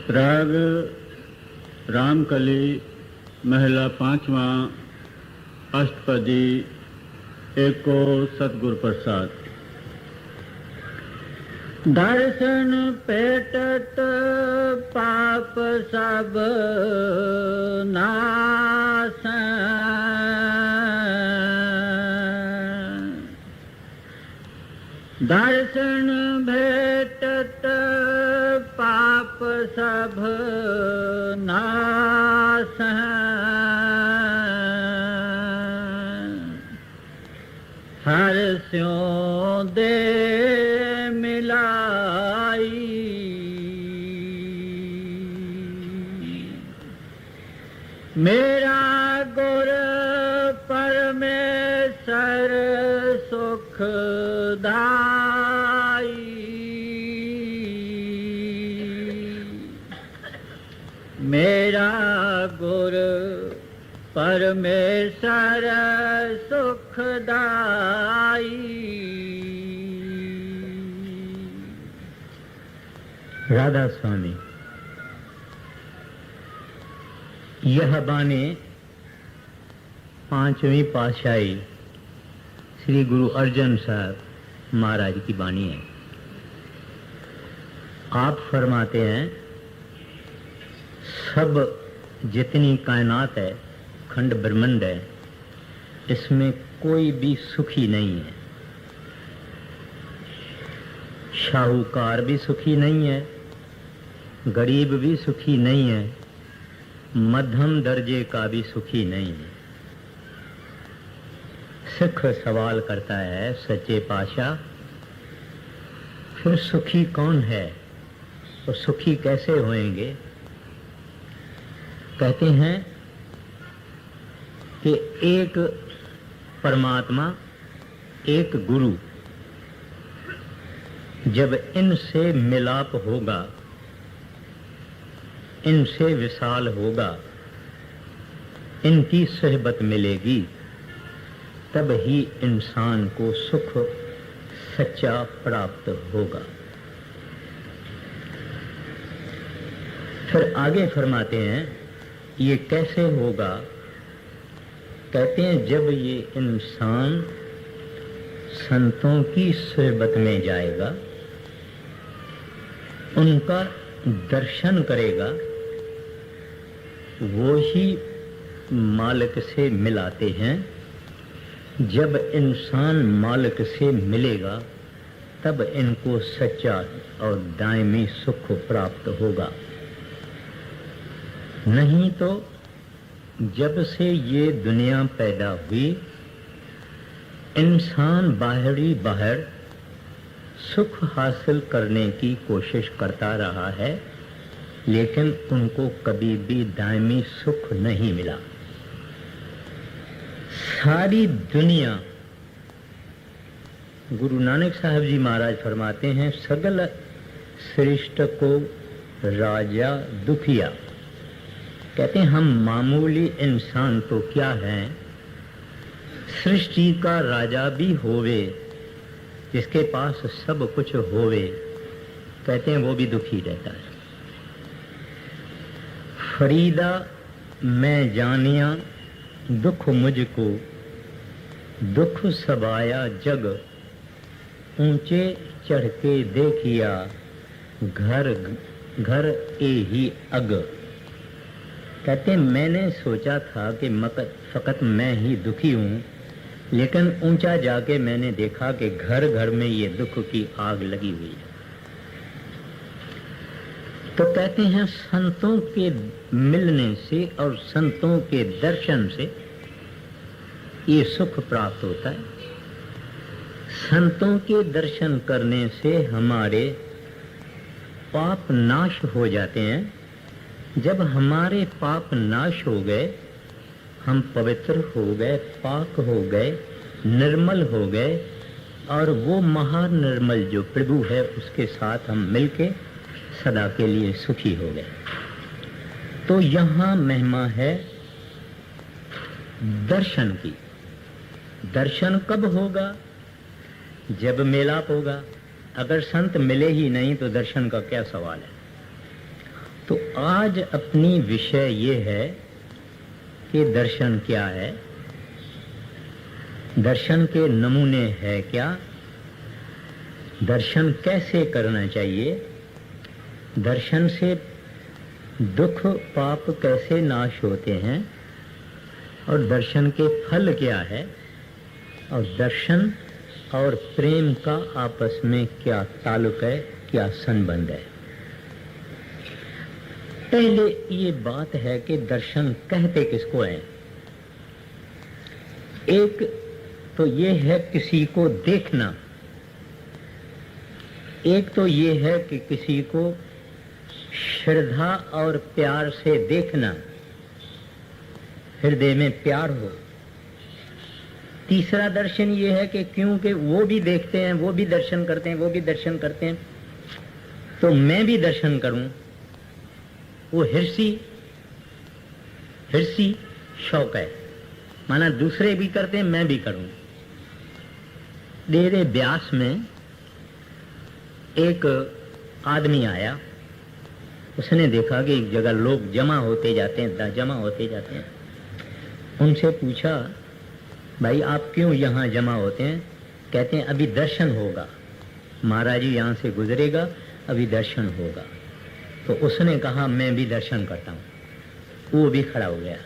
राग रामकली महला 5वां अष्टपदी एको सतगुरु प्रसाद। दर्शन पेटत पाप सब नाश, दर्शन भेटत पाप सब नाश, हर स्यों दे मिलाई, मेरा गुर परमेश्वर सुखदाई, मेरा गुर परमेश्वर सुखदाई। राधा स्वामी। यह बानी 5वीं पातशाही श्री गुरु अर्जन साहब महाराज की बानी है। आप फरमाते हैं, सब जितनी कायनात है, खंड ब्रह्मांड है, इसमें कोई भी सुखी नहीं है। शाहूकार भी सुखी नहीं है, गरीब भी सुखी नहीं है, मध्यम दर्जे का भी सुखी नहीं है। सिख सवाल करता है, सच्चे पातशाह फिर सुखी कौन है और सुखी कैसे होएंगे? कहते हैं कि एक परमात्मा, एक गुरु, जब इनसे मिलाप होगा, इनसे विशाल होगा, इनकी सहबत मिलेगी, तब ही इंसान को सुख सच्चा प्राप्त होगा। फिर आगे फरमाते हैं, ये कैसे होगा? कहते हैं, जब ये इंसान संतों की सहबत में जाएगा, उनका दर्शन करेगा, वो ही मालिक से मिलाते हैं। जब इंसान मालिक से मिलेगा, तब इनको सच्चा और दायमी सुख प्राप्त होगा। नहीं तो जब से ये दुनिया पैदा हुई, इंसान बाहर सुख हासिल करने की कोशिश करता रहा है, लेकिन उनको कभी भी दायमी सुख नहीं मिला। सारी दुनिया, गुरु नानक साहब जी महाराज फरमाते हैं, सगल श्रेष्ठ को राजा दुखिया। कहते हैं, हम मामूली इंसान तो क्या हैं, सृष्टि का राजा भी होवे, जिसके पास सब कुछ होवे, कहते हैं वो भी दुखी रहता है। फरीदा मैं जानिया दुख मुझको, दुख सबाया जग, ऊंचे चढ़ के देखिया, घर घर ए ही अग। कहते हैं, मैंने सोचा था कि फकत मैं ही दुखी हूँ, लेकिन ऊंचा जाके मैंने देखा कि घर घर में ये दुख की आग लगी हुई है। तो कहते हैं, संतों के मिलने से और संतों के दर्शन से ये सुख प्राप्त होता है। संतों के दर्शन करने से हमारे पाप नाश हो जाते हैं। जब हमारे पाप नाश हो गए, हम पवित्र हो गए, पाक हो गए, निर्मल हो गए, और वो महानिर्मल जो प्रभु है उसके साथ हम मिलके सदा के लिए सुखी हो गए। तो यहाँ महिमा है दर्शन की। दर्शन कब होगा? जब मेलाप होगा। अगर संत मिले ही नहीं तो दर्शन का क्या सवाल है। तो आज अपनी विषय ये है कि दर्शन क्या है, दर्शन के नमूने है क्या, दर्शन कैसे करना चाहिए, दर्शन से दुख पाप कैसे नाश होते हैं और दर्शन के फल क्या है, और दर्शन और प्रेम का आपस में क्या ताल्लुक है, क्या संबंध है। पहले ये बात है कि दर्शन कहते किसको है। एक तो ये है किसी को देखना, एक तो ये है कि किसी को श्रद्धा और प्यार से देखना, हृदय में प्यार हो। तीसरा दर्शन ये है कि क्योंकि वो भी देखते हैं, वो भी दर्शन करते हैं, वो भी दर्शन करते हैं, तो मैं भी दर्शन करूं। वो हिरसी शौक है, माना दूसरे भी करते हैं, मैं भी करूं। डेरे ब्यास में एक आदमी आया, उसने देखा कि एक जगह लोग जमा होते जाते हैं। उनसे पूछा, भाई आप क्यों यहाँ जमा होते हैं? कहते हैं अभी दर्शन होगा, महाराज जी यहाँ से गुजरेगा, अभी दर्शन होगा। तो उसने कहा मैं भी दर्शन करता हूँ, वो भी खड़ा हो गया।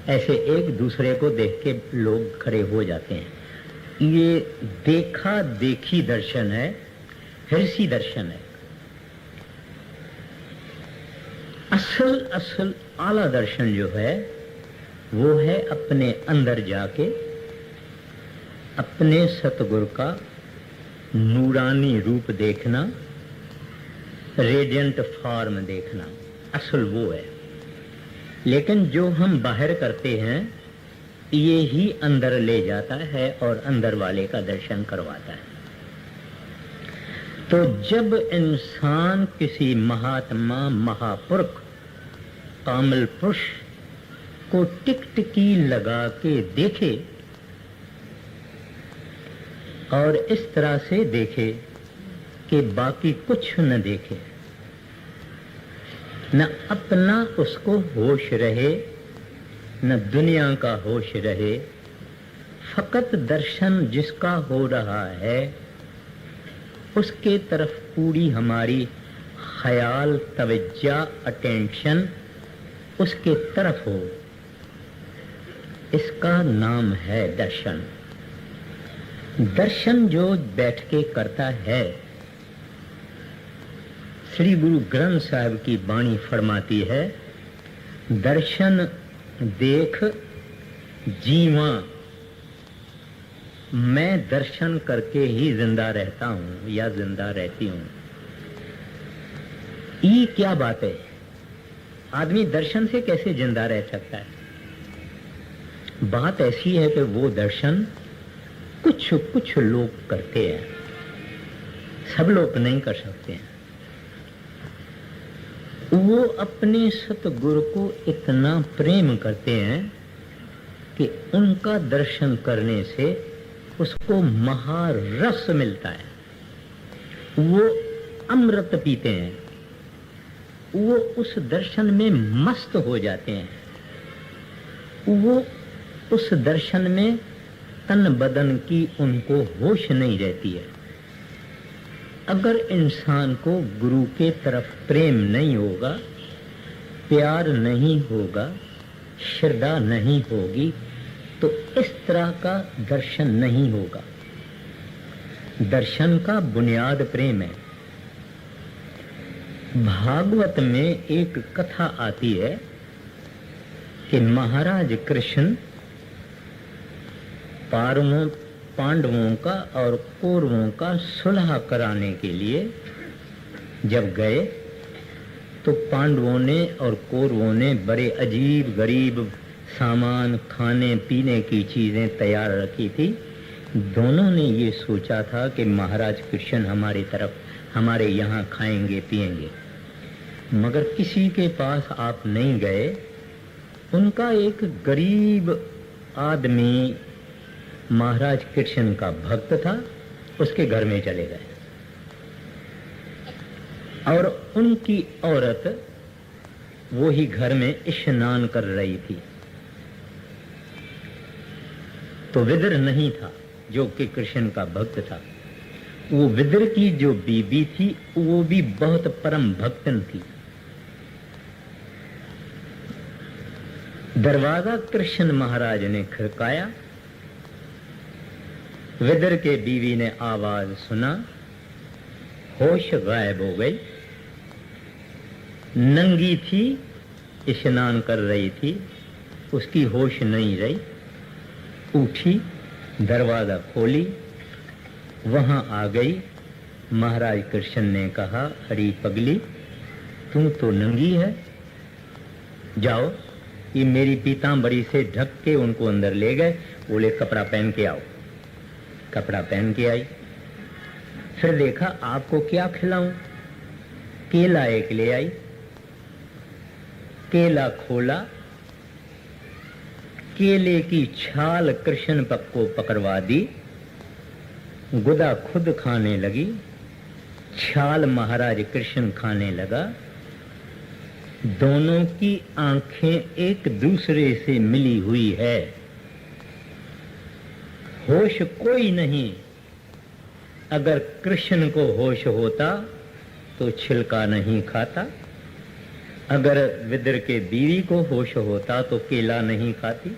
ऐसे एक दूसरे को देख के लोग खड़े हो जाते हैं। ये देखा देखी दर्शन है, हिरसी दर्शन है। असल आला दर्शन जो है वो है अपने अंदर जाके अपने सतगुरु का नूरानी रूप देखना, रेडियंट फॉर्म देखना, असल वो है। लेकिन जो हम बाहर करते हैं ये ही अंदर ले जाता है और अंदर वाले का दर्शन करवाता है। तो जब इंसान किसी महात्मा, महापुरुष, कामल पुरुष को टिकटिकी लगा के देखे और इस तरह से देखे कि बाकी कुछ न देखे, न अपना उसको होश रहे, न दुनिया का होश रहे, फकत दर्शन जिसका हो रहा है उसके तरफ पूरी हमारी ख्याल, तवज्जो, अटेंशन उसके तरफ हो, इसका नाम है दर्शन। दर्शन जो बैठ के करता है, श्री गुरु ग्रंथ साहिब की वाणी फरमाती है, दर्शन देख जीवा, मैं दर्शन करके ही जिंदा रहता हूं या जिंदा रहती हूं। ये क्या बात है? आदमी दर्शन से कैसे जिंदा रह सकता है? बात ऐसी है कि वो दर्शन कुछ लोग करते हैं, सब लोग नहीं कर सकते हैं। वो अपने सतगुरु को इतना प्रेम करते हैं कि उनका दर्शन करने से उसको महारस मिलता है, वो अमृत पीते हैं, वो उस दर्शन में मस्त हो जाते हैं, वो उस दर्शन में तन बदन की उनको होश नहीं रहती है। अगर इंसान को गुरु के तरफ प्रेम नहीं होगा, प्यार नहीं होगा, श्रद्धा नहीं होगी, तो इस तरह का दर्शन नहीं होगा। दर्शन का बुनियाद प्रेम है। भागवत में एक कथा आती है कि महाराज कृष्ण पांडवों का और कौरवों का सुलह कराने के लिए जब गए तो पांडवों ने और कौरवों ने बड़े अजीब गरीब सामान, खाने पीने की चीजें तैयार रखी थी। दोनों ने ये सोचा था कि महाराज कृष्ण हमारे यहाँ खाएंगे पिएंगे, मगर किसी के पास आप नहीं गए। उनका एक गरीब आदमी महाराज कृष्ण का भक्त था, उसके घर में चले गए और उनकी औरत वो ही घर में स्नान कर रही थी। तो विदुर नहीं था जो कि कृष्ण का भक्त था। वो विदुर की जो बीबी थी वो भी बहुत परम भक्तन थी। दरवाजा कृष्ण महाराज ने खड़काया। विदुर के बीवी ने आवाज सुना, होश गायब हो गई। नंगी थी, स्नान कर रही थी, उसकी होश नहीं रही। उठी, दरवाजा खोली, वहां आ गई। महाराज कृष्ण ने कहा, अरे पगली, तू तो नंगी है, जाओ ये मेरी पीतांबरी से ढक के उनको अंदर ले गए। बोले कपड़ा पहन के आओ। कपड़ा पहन के आई। फिर देखा आपको क्या खिलाऊं? केला एक ले आई। केला खोला, केले की छाल कृष्ण पक को पकड़वा दी। गुदा खुद खाने लगी, छाल महाराज कृष्ण खाने लगा। दोनों की आंखें एक दूसरे से मिली हुई है। होश कोई नहीं। अगर कृष्ण को होश होता तो छिलका नहीं खाता। अगर विदुर के बीवी को होश होता तो केला नहीं खाती।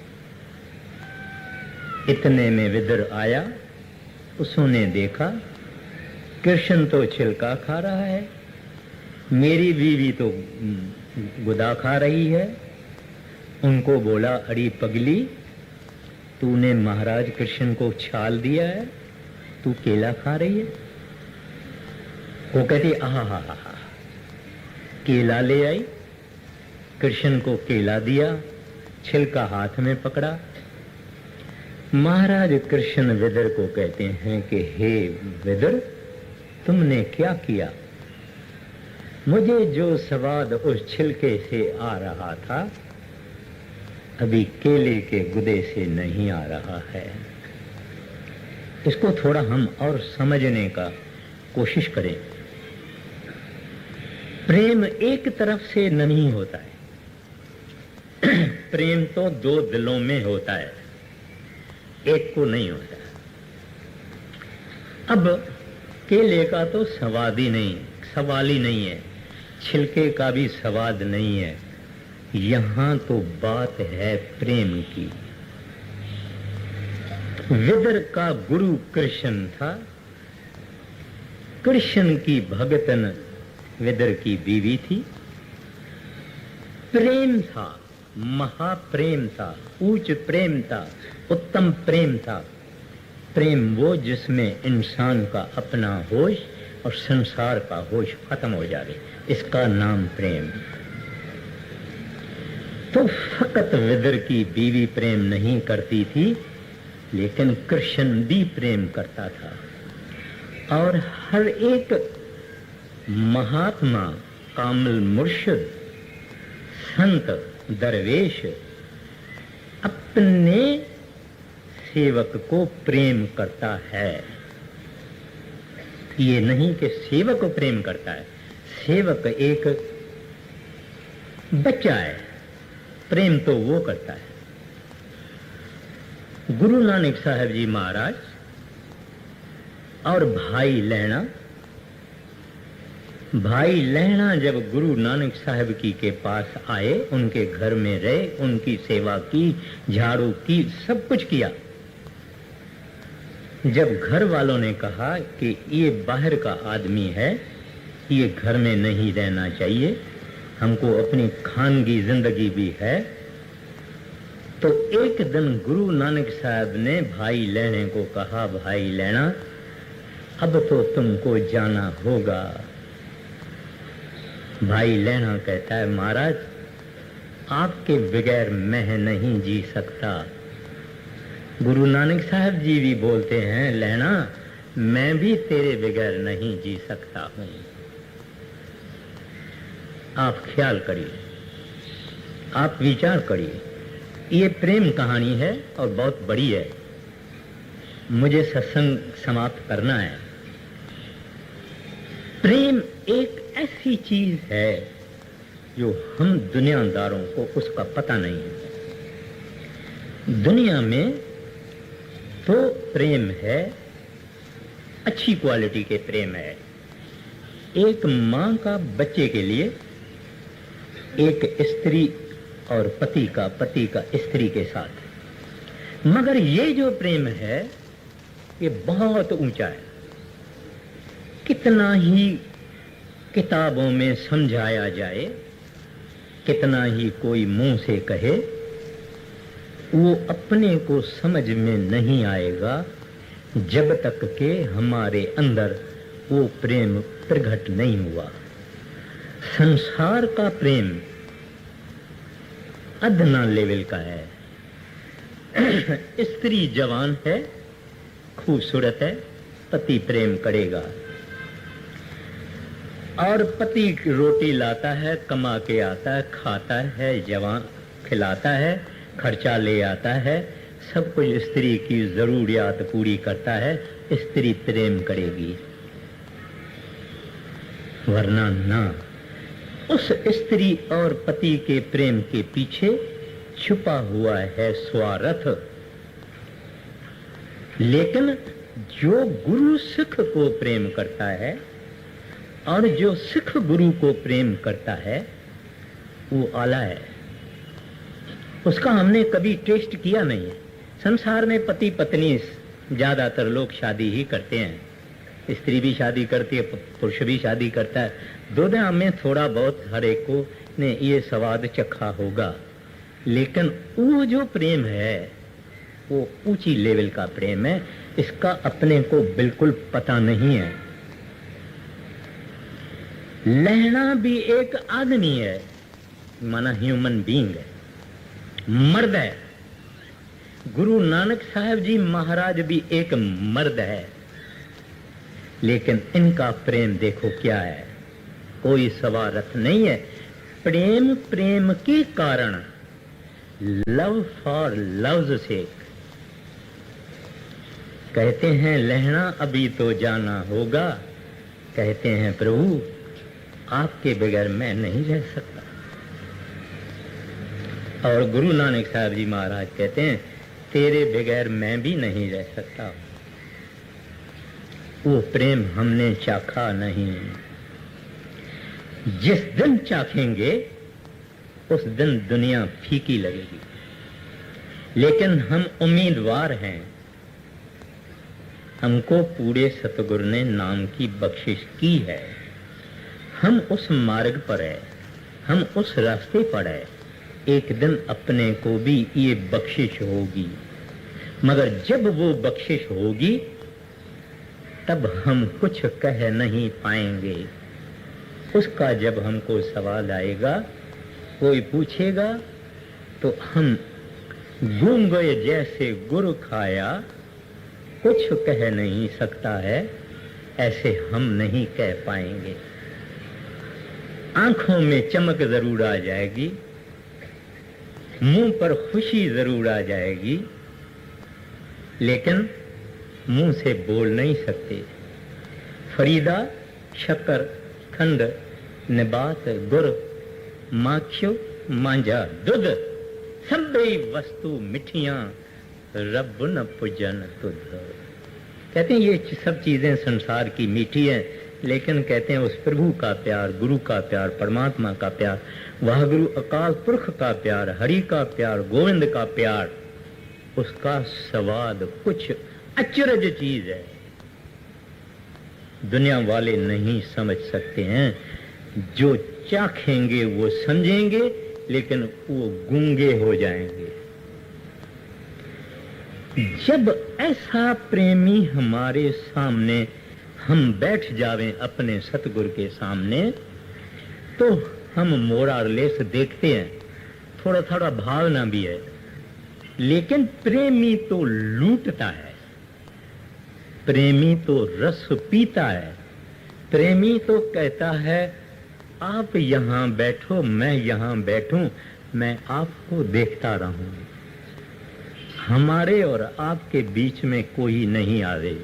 इतने में विदुर आया। उसने देखा कृष्ण तो छिलका खा रहा है, मेरी बीवी तो गुदा खा रही है। उनको बोला, अरे पगली, तूने महाराज कृष्ण को छाल दिया है, तू केला खा रही है? वो कहती, आहा हा हा हा। केला ले आई, कृष्ण को केला दिया, छिलका हाथ में पकड़ा। महाराज कृष्ण विदुर को कहते हैं कि हे विदुर, तुमने क्या किया? मुझे जो स्वाद उस छिलके से आ रहा था, अभी केले के गुदे से नहीं आ रहा है। इसको थोड़ा हम और समझने का कोशिश करें। प्रेम एक तरफ से नहीं होता है। प्रेम तो दो दिलों में होता है, एक को नहीं होता। अब केले का तो स्वाद ही नहीं, सवाल ही नहीं है, छिलके का भी स्वाद नहीं है। यहां तो बात है प्रेम की। विदुर का गुरु कृष्ण था, कृष्ण की भगतन विदुर की बीवी थी। प्रेम था, महाप्रेम था, ऊंच प्रेम था, उत्तम प्रेम था। प्रेम वो जिसमें इंसान का अपना होश और संसार का होश खत्म हो जाए, इसका नाम प्रेम। तो फकत विदुर की बीवी प्रेम नहीं करती थी, लेकिन कृष्ण भी प्रेम करता था। और हर एक महात्मा, कामिल मुर्शिद, संत, दरवेश अपने सेवक को प्रेम करता है। ये नहीं कि सेवक को प्रेम करता है, सेवक एक बच्चा है, प्रेम तो वो करता है। गुरु नानक साहब जी महाराज और भाई लहणा जब गुरु नानक साहब की के पास आए, उनके घर में रहे, उनकी सेवा की, झाड़ू की, सब कुछ किया। जब घर वालों ने कहा कि ये बाहर का आदमी है, ये घर में नहीं रहना चाहिए, हमको अपनी खानगी जिंदगी भी है, तो एक दिन गुरु नानक साहब ने भाई लहणे को कहा, भाई लहणा, अब तो तुमको जाना होगा। भाई लहणा कहता है, महाराज आपके बगैर मैं नहीं जी सकता। गुरु नानक साहब जी भी बोलते हैं, लहणा मैं भी तेरे बगैर नहीं जी सकता हूं। आप ख्याल करिए, आप विचार करिए। ये प्रेम कहानी है और बहुत बड़ी है, मुझे सत्संग समाप्त करना है। प्रेम एक ऐसी चीज है जो हम दुनियादारों को उसका पता नहीं है। दुनिया में तो प्रेम है, अच्छी क्वालिटी के प्रेम है। एक माँ का बच्चे के लिए, एक स्त्री और पति का स्त्री के साथ। मगर ये जो प्रेम है ये बहुत ऊंचा है। कितना ही किताबों में समझाया जाए, कितना ही कोई मुंह से कहे, वो अपने को समझ में नहीं आएगा जब तक के हमारे अंदर वो प्रेम प्रकट नहीं हुआ। संसार का प्रेम अदना लेवल का है। स्त्री जवान है, खूबसूरत है, पति प्रेम करेगा, और पति रोटी लाता है, कमा के आता है, खाता है, जवान खिलाता है, खर्चा ले आता है, सब कुछ स्त्री की जरूरियात पूरी करता है, स्त्री प्रेम करेगी, वरना ना। उस स्त्री और पति के प्रेम के पीछे छुपा हुआ है स्वार्थ। लेकिन जो गुरु सिख को प्रेम करता है और जो सिख गुरु को प्रेम करता है वो आला है। उसका हमने कभी टेस्ट किया नहीं है। संसार में पति पत्नी ज्यादातर लोग शादी ही करते हैं, स्त्री भी शादी करती है, पुरुष भी शादी करता है। दोनों में थोड़ा बहुत हर एक को ने ये स्वाद चखा होगा, लेकिन वो जो प्रेम है वो ऊंची लेवल का प्रेम है। इसका अपने को बिल्कुल पता नहीं है। लहना भी एक आदमी है, माना ह्यूमन बीइंग है, मर्द है। गुरु नानक साहब जी महाराज भी एक मर्द है, लेकिन इनका प्रेम देखो क्या है, कोई स्वार्थ नहीं है। प्रेम प्रेम के कारण, लव फॉर लव्स सेक। कहते हैं लहना अभी तो जाना होगा, कहते हैं प्रभु आपके बगैर मैं नहीं रह सकता। और गुरु नानक साहब जी महाराज कहते हैं तेरे बगैर मैं भी नहीं रह सकता। वो प्रेम हमने चाखा नहीं। जिस दिन चाखेंगे उस दिन दुनिया फीकी लगेगी, लेकिन हम उम्मीदवार हैं। हमको पूरे सतगुरु ने नाम की बख्शिश की है, हम उस मार्ग पर है, हम उस रास्ते पर है। एक दिन अपने को भी ये बख्शिश होगी, मगर जब वो बख्शिश होगी तब हम कुछ कह नहीं पाएंगे। उसका जब हमको सवाल आएगा, कोई पूछेगा तो हम गूंगे जैसे गुर खाया, कुछ कह नहीं सकता है, ऐसे हम नहीं कह पाएंगे। आंखों में चमक जरूर आ जाएगी, मुंह पर खुशी जरूर आ जाएगी, लेकिन मुंह से बोल नहीं सकते। फरीदा शक्कर खंड निबात गुर माखियो मांझा दूध, सभी वस्तु मिठियां रब न पूजन तुध। कहते हैं ये सब चीजें संसार की मीठी हैं, लेकिन कहते हैं उस प्रभु का प्यार, गुरु का प्यार, परमात्मा का प्यार, वह गुरु अकाल पुरख का प्यार, हरि का प्यार, गोविंद का प्यार, उसका स्वाद कुछ अचरज चीज है। दुनिया वाले नहीं समझ सकते हैं। जो चाखेंगे वो समझेंगे, लेकिन वो गूंगे हो जाएंगे। जब ऐसा प्रेमी हमारे सामने हम बैठ जावें अपने सतगुरु के सामने, तो हम मोरालेस देखते हैं, थोड़ा थोड़ा भावना भी है, लेकिन प्रेमी तो लूटता है, प्रेमी तो रस पीता है। प्रेमी तो कहता है आप यहाँ बैठो, मैं यहाँ बैठूं, मैं आपको देखता रहूं, हमारे और आपके बीच में कोई नहीं आवे।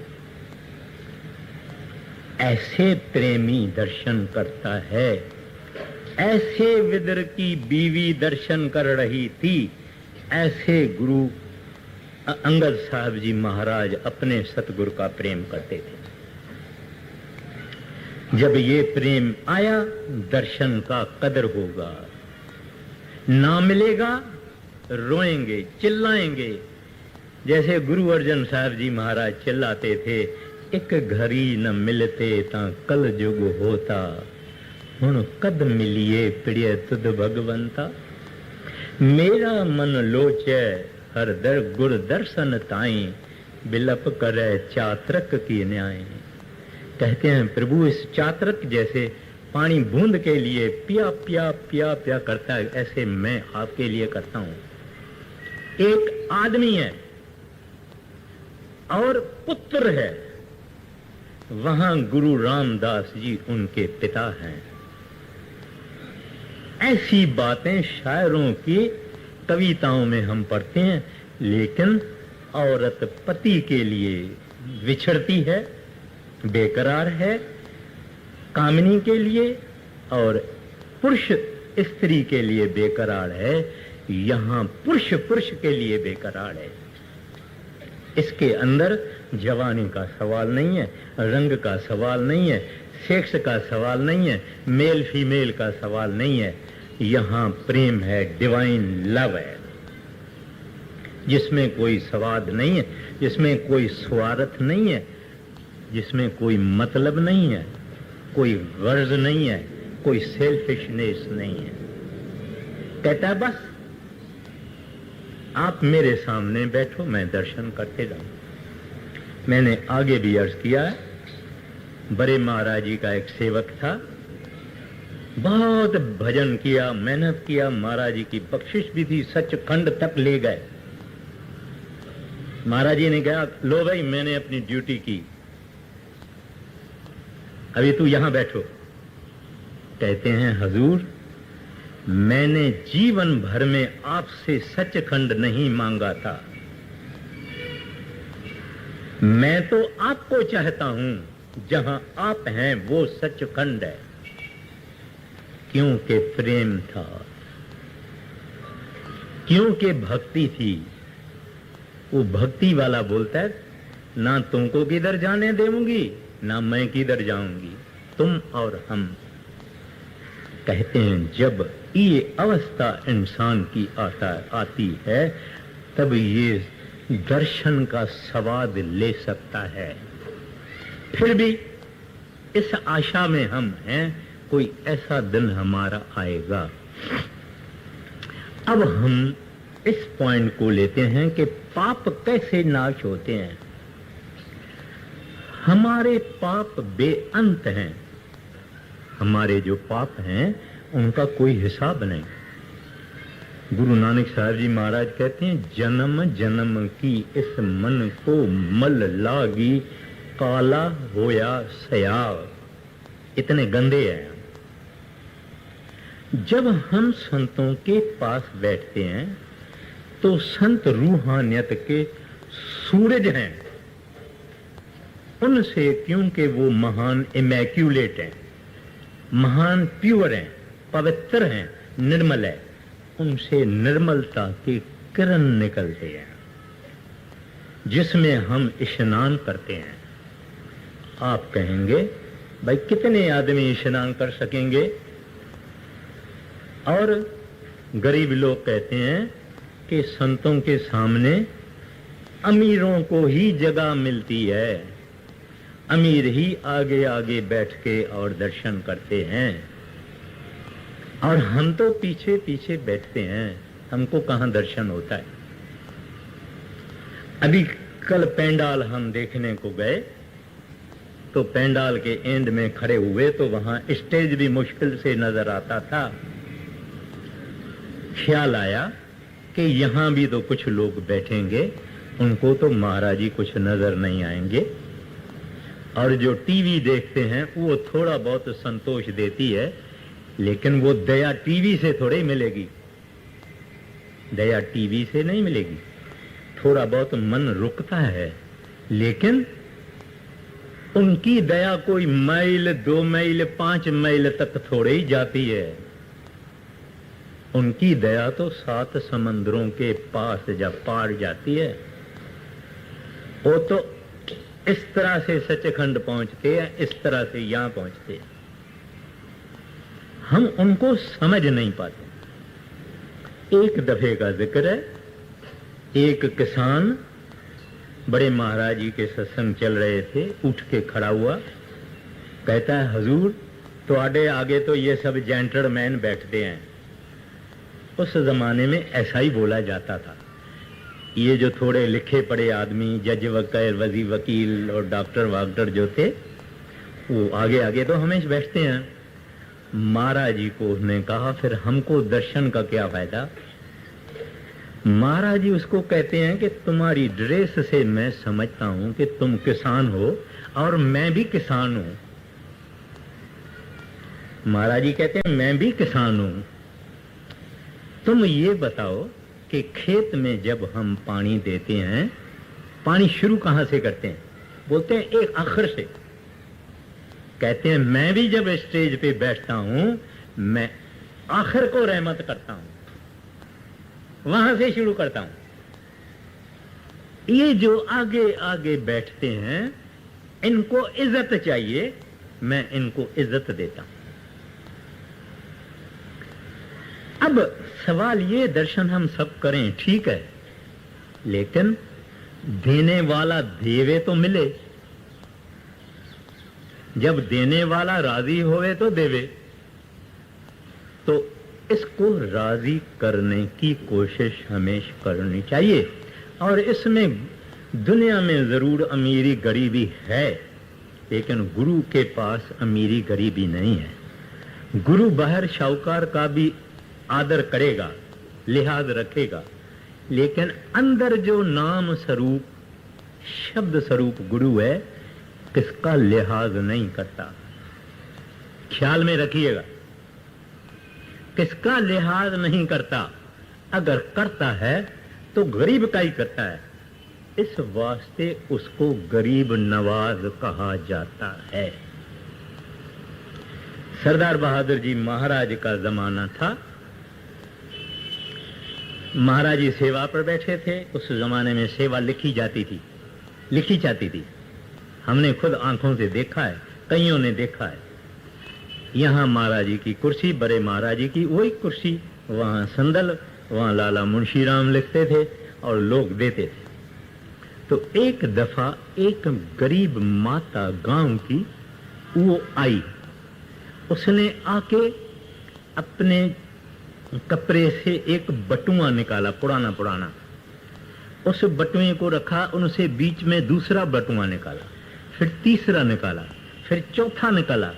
ऐसे प्रेमी दर्शन करता है ऐसे विदुर की बीवी दर्शन कर रही थी, ऐसे गुरु अंगद साहब जी महाराज अपने सतगुरु का प्रेम करते थे। जब ये प्रेम आया, दर्शन का कदर होगा, ना मिलेगा रोएंगे, चिल्लाएंगे। जैसे गुरु अर्जन साहब जी महाराज चिल्लाते थे, एक घड़ी न मिलते ता कल जुग होता, हुण कद मिलिए प्रिय तुद भगवंता। मेरा मन लोचे हर दर गुर दर्शन ताई, बिलप करे चात्रक की न्याय। कहते हैं प्रभु इस चात्रक जैसे पानी बूंद के लिए पिया पिया पिया पिया करता है, ऐसे मैं आपके लिए करता हूं। एक आदमी है और पुत्र है, वहां गुरु रामदास जी उनके पिता हैं। ऐसी बातें शायरों की कविताओं में हम पढ़ते हैं, लेकिन औरत पति के लिए विछड़ती है, बेकरार है, कामिनी के लिए, और पुरुष स्त्री के लिए बेकरार है। यहां पुरुष पुरुष के लिए बेकरार है। इसके अंदर जवानी का सवाल नहीं है, रंग का सवाल नहीं है, सेक्स का सवाल नहीं है, मेल फीमेल का सवाल नहीं है। यहां प्रेम है, डिवाइन लव है, जिसमें कोई स्वाद नहीं है, जिसमें कोई स्वार्थ नहीं है, जिसमें कोई मतलब नहीं है, कोई गर्ज नहीं है, कोई सेल्फिशनेस नहीं है। कहता है बस आप मेरे सामने बैठो, मैं दर्शन करते जाऊं। मैंने आगे भी अर्ज किया है, बड़े महाराज जी का एक सेवक था, बहुत भजन किया, मेहनत किया, महाराज जी की बख्शिश भी थी, सचखंड तक ले गए। महाराज जी ने कहा लो भाई मैंने अपनी ड्यूटी की, अभी तू यहां बैठो। कहते हैं हजूर मैंने जीवन भर में आपसे सचखंड नहीं मांगा था, मैं तो आपको चाहता हूं, जहां आप हैं वो सचखंड है। क्योंकि प्रेम था, क्योंकि भक्ति थी। वो भक्ति वाला बोलता है ना तुमको किधर जाने देऊंगी, ना मैं किधर जाऊंगी, तुम और हम। कहते हैं जब ये अवस्था इंसान की आती है, तब ये दर्शन का स्वाद ले सकता है। फिर भी इस आशा में हम हैं कोई ऐसा दिन हमारा आएगा। अब हम इस पॉइंट को लेते हैं कि पाप कैसे नाश होते हैं। हमारे पाप बेअंत हैं, हमारे जो पाप हैं उनका कोई हिसाब नहीं। गुरु नानक साहब जी महाराज कहते हैं जन्म जन्म की इस मन को मल लागी, काला होया सयाव। इतने गंदे हैं। जब हम संतों के पास बैठते हैं तो संत रूहानियत के सूरज हैं, उनसे, क्योंकि वो महान इमैक्यूलेट हैं, महान प्योर हैं, पवित्र हैं, निर्मल है, उनसे निर्मलता की किरण निकलते हैं, जिसमें हम स्नान करते हैं। आप कहेंगे भाई कितने आदमी स्नान कर सकेंगे? और गरीब लोग कहते हैं कि संतों के सामने अमीरों को ही जगह मिलती है, अमीर ही आगे आगे बैठ के और दर्शन करते हैं, और हम तो पीछे पीछे बैठते हैं, हमको कहाँ दर्शन होता है। अभी कल पेंडाल हम देखने को गए तो पेंडाल के एंड में खड़े हुए तो वहां स्टेज भी मुश्किल से नजर आता था। ख्याल आया कि यहां भी तो कुछ लोग बैठेंगे, उनको तो महाराज जी कुछ नजर नहीं आएंगे, और जो टीवी देखते हैं वो थोड़ा बहुत संतोष देती है, लेकिन वो दया टीवी से थोड़ी मिलेगी, दया टीवी से नहीं मिलेगी। थोड़ा बहुत मन रुकता है, लेकिन उनकी दया कोई मील 2 मील 5 मील तक थोड़े ही जाती है। उनकी दया तो 7 समंदरों के पास जब पार जाती है, वो तो इस तरह से सचखंड पहुंचते हैं, इस तरह से यहां पहुंचते हैं, हम उनको समझ नहीं पाते। एक दफे का जिक्र है, एक किसान बड़े महाराज जी के सत्संग चल रहे थे, उठ के खड़ा हुआ, कहता है हजूर तुम्हारे आगे तो ये सब जेंटलमैन बैठते हैं। उस जमाने में ऐसा ही बोला जाता था। ये जो थोड़े लिखे पढ़े आदमी, जज वकील वकील और डॉक्टर वाक्टर जो थे, वो आगे आगे तो हमेशा बैठते हैं। महाराज जी को उसने कहा फिर हमको दर्शन का क्या फायदा। महाराज जी उसको कहते हैं कि तुम्हारी ड्रेस से मैं समझता हूं कि तुम किसान हो और मैं भी किसान हूं। महाराज जी कहते हैं मैं भी किसान हूं, तुम ये बताओ कि खेत में जब हम पानी देते हैं, पानी शुरू कहां से करते हैं? बोलते हैं एक आखिर से। कहते हैं मैं भी जब स्टेज पे बैठता हूं, मैं आखिर को रहमत करता हूं, वहां से शुरू करता हूं। ये जो आगे आगे बैठते हैं, इनको इज्जत चाहिए, मैं इनको इज्जत देता हूं। अब सवाल ये, दर्शन हम सब करें ठीक है, लेकिन देने वाला देवे तो मिले। जब देने वाला राजी होवे तो देवे। तो इसको राजी करने की कोशिश हमेशा करनी चाहिए। और इसमें दुनिया में जरूर अमीरी गरीबी है, लेकिन गुरु के पास अमीरी गरीबी नहीं है। गुरु बाहर शाहूकार का भी आदर करेगा, लिहाज रखेगा, लेकिन अंदर जो नाम स्वरूप शब्द स्वरूप गुरु है, किसका लिहाज नहीं करता। ख्याल में रखिएगा, किसका लिहाज नहीं करता। अगर करता है तो गरीब का ही करता है। इस वास्ते उसको गरीब नवाज कहा जाता है। सरदार बहादुर जी महाराज का जमाना था। महाराज जी सेवा पर बैठे थे। उस जमाने में सेवा लिखी जाती थी। हमने खुद आंखों से देखा है, कईयों ने देखा है। यहाँ महाराज जी की कुर्सी, बड़े महाराज जी की वही कुर्सी, वहाँ संदल, वहाँ लाला मुंशीराम लिखते थे और लोग देते थे। तो एक दफा एक गरीब माता गांव की वो आई, उसने आके अपने कपड़े से एक बटुआ निकाला, पुराना। उस बटुए को रखा, उनसे बीच में दूसरा बटुआ निकाला, फिर तीसरा निकाला, फिर चौथा निकाला,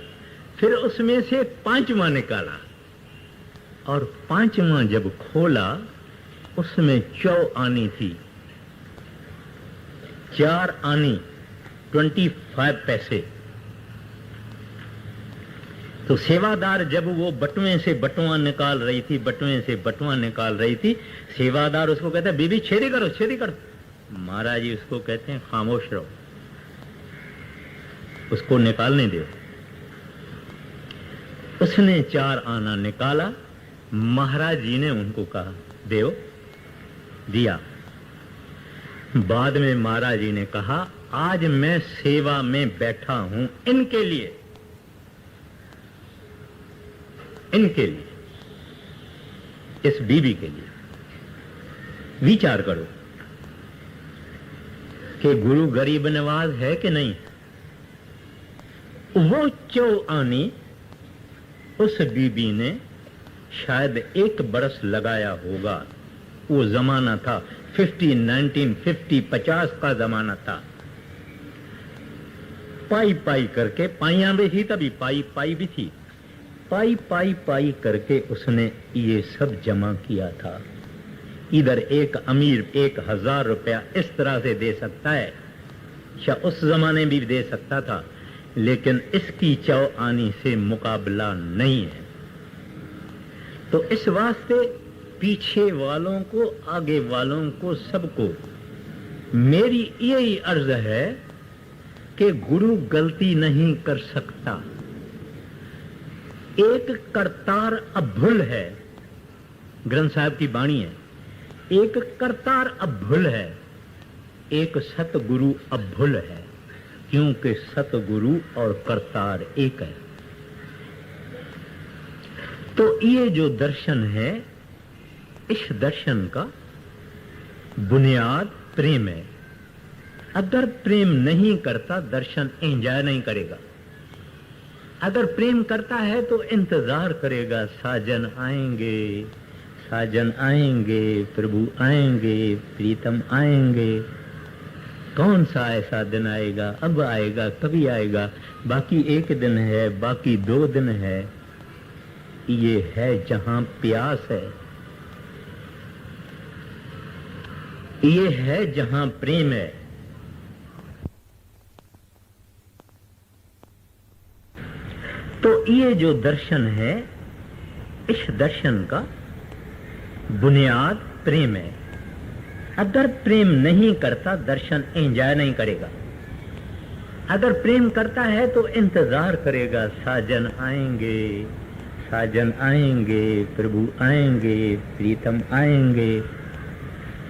फिर उसमें से 5वां निकाला। और 5वां जब खोला, उसमें 4 आनी थी, 4 आनी 25 पैसे। तो सेवादार जब वो बटुए से बटुआ निकाल रही थी, सेवादार उसको कहता है बीबी छेदी करो। महाराज जी उसको कहते हैं खामोश रहो, उसको निकालने दो। उसने 4 आना निकाला। महाराज जी ने उनको कहा देओ, दिया। बाद में महाराज जी ने कहा आज मैं सेवा में बैठा हूं इनके लिए, इस बीबी के लिए। विचार करो कि गुरु गरीब नवाज है कि नहीं। वो 4 आनी उस बीबी ने शायद 1 बरस लगाया होगा। वो जमाना था 1950 का जमाना था। पाई करके, पाइयां भी थी तभी, पाई भी थी, पाई करके उसने ये सब जमा किया था। इधर एक अमीर 1000 रुपया इस तरह से दे सकता है, या उस जमाने भी दे सकता था, लेकिन इसकी 4 आनी से मुकाबला नहीं है। तो इस वास्ते पीछे वालों को, आगे वालों को, सबको मेरी यही अर्ज है कि गुरु गलती नहीं कर सकता। एक करतार अभुल है, ग्रंथ साहब की वाणी है। एक करतार अभुल है, एक सतगुरु अभुल है, क्योंकि सतगुरु और करतार एक है। तो ये जो दर्शन है, इस दर्शन का बुनियाद प्रेम है। अगर प्रेम नहीं करता दर्शन एंजॉय नहीं करेगा। अगर प्रेम करता है तो इंतजार करेगा, साजन आएंगे, साजन आएंगे, प्रभु आएंगे, प्रीतम आएंगे। कौन सा ऐसा दिन आएगा, अब आएगा, कभी आएगा, बाकी एक दिन है, बाकी 2 दिन है। ये है जहां प्यास है, ये है जहां प्रेम है। तो ये जो दर्शन है, इस दर्शन का बुनियाद प्रेम है। अगर प्रेम नहीं करता दर्शन एंजॉय नहीं करेगा। अगर प्रेम करता है तो इंतजार करेगा, साजन आएंगे, साजन आएंगे, प्रभु आएंगे, प्रीतम आएंगे।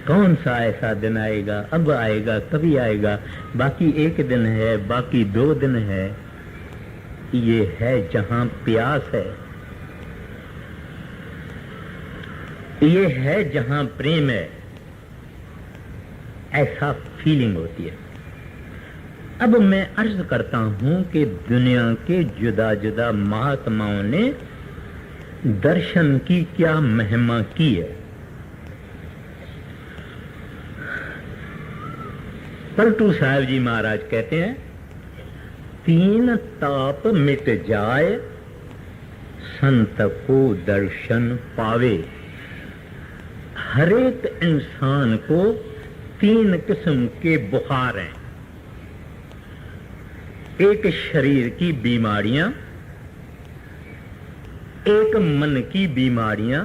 कौन सा ऐसा दिन आएगा, अब आएगा, कभी आएगा, बाकी एक दिन है, बाकी 2 दिन है। ये है जहां प्यास है, ये है जहां प्रेम है। ऐसा फीलिंग होती है। अब मैं अर्ज करता हूं कि दुनिया के जुदा जुदा महात्माओं ने दर्शन की क्या महिमा की है। पलटू साहब जी महाराज कहते हैं, 3 ताप मिट जाए, संत को दर्शन पावे। हर एक इंसान को 3 किस्म के बुखार हैं। एक शरीर की बीमारियां, एक मन की बीमारियां,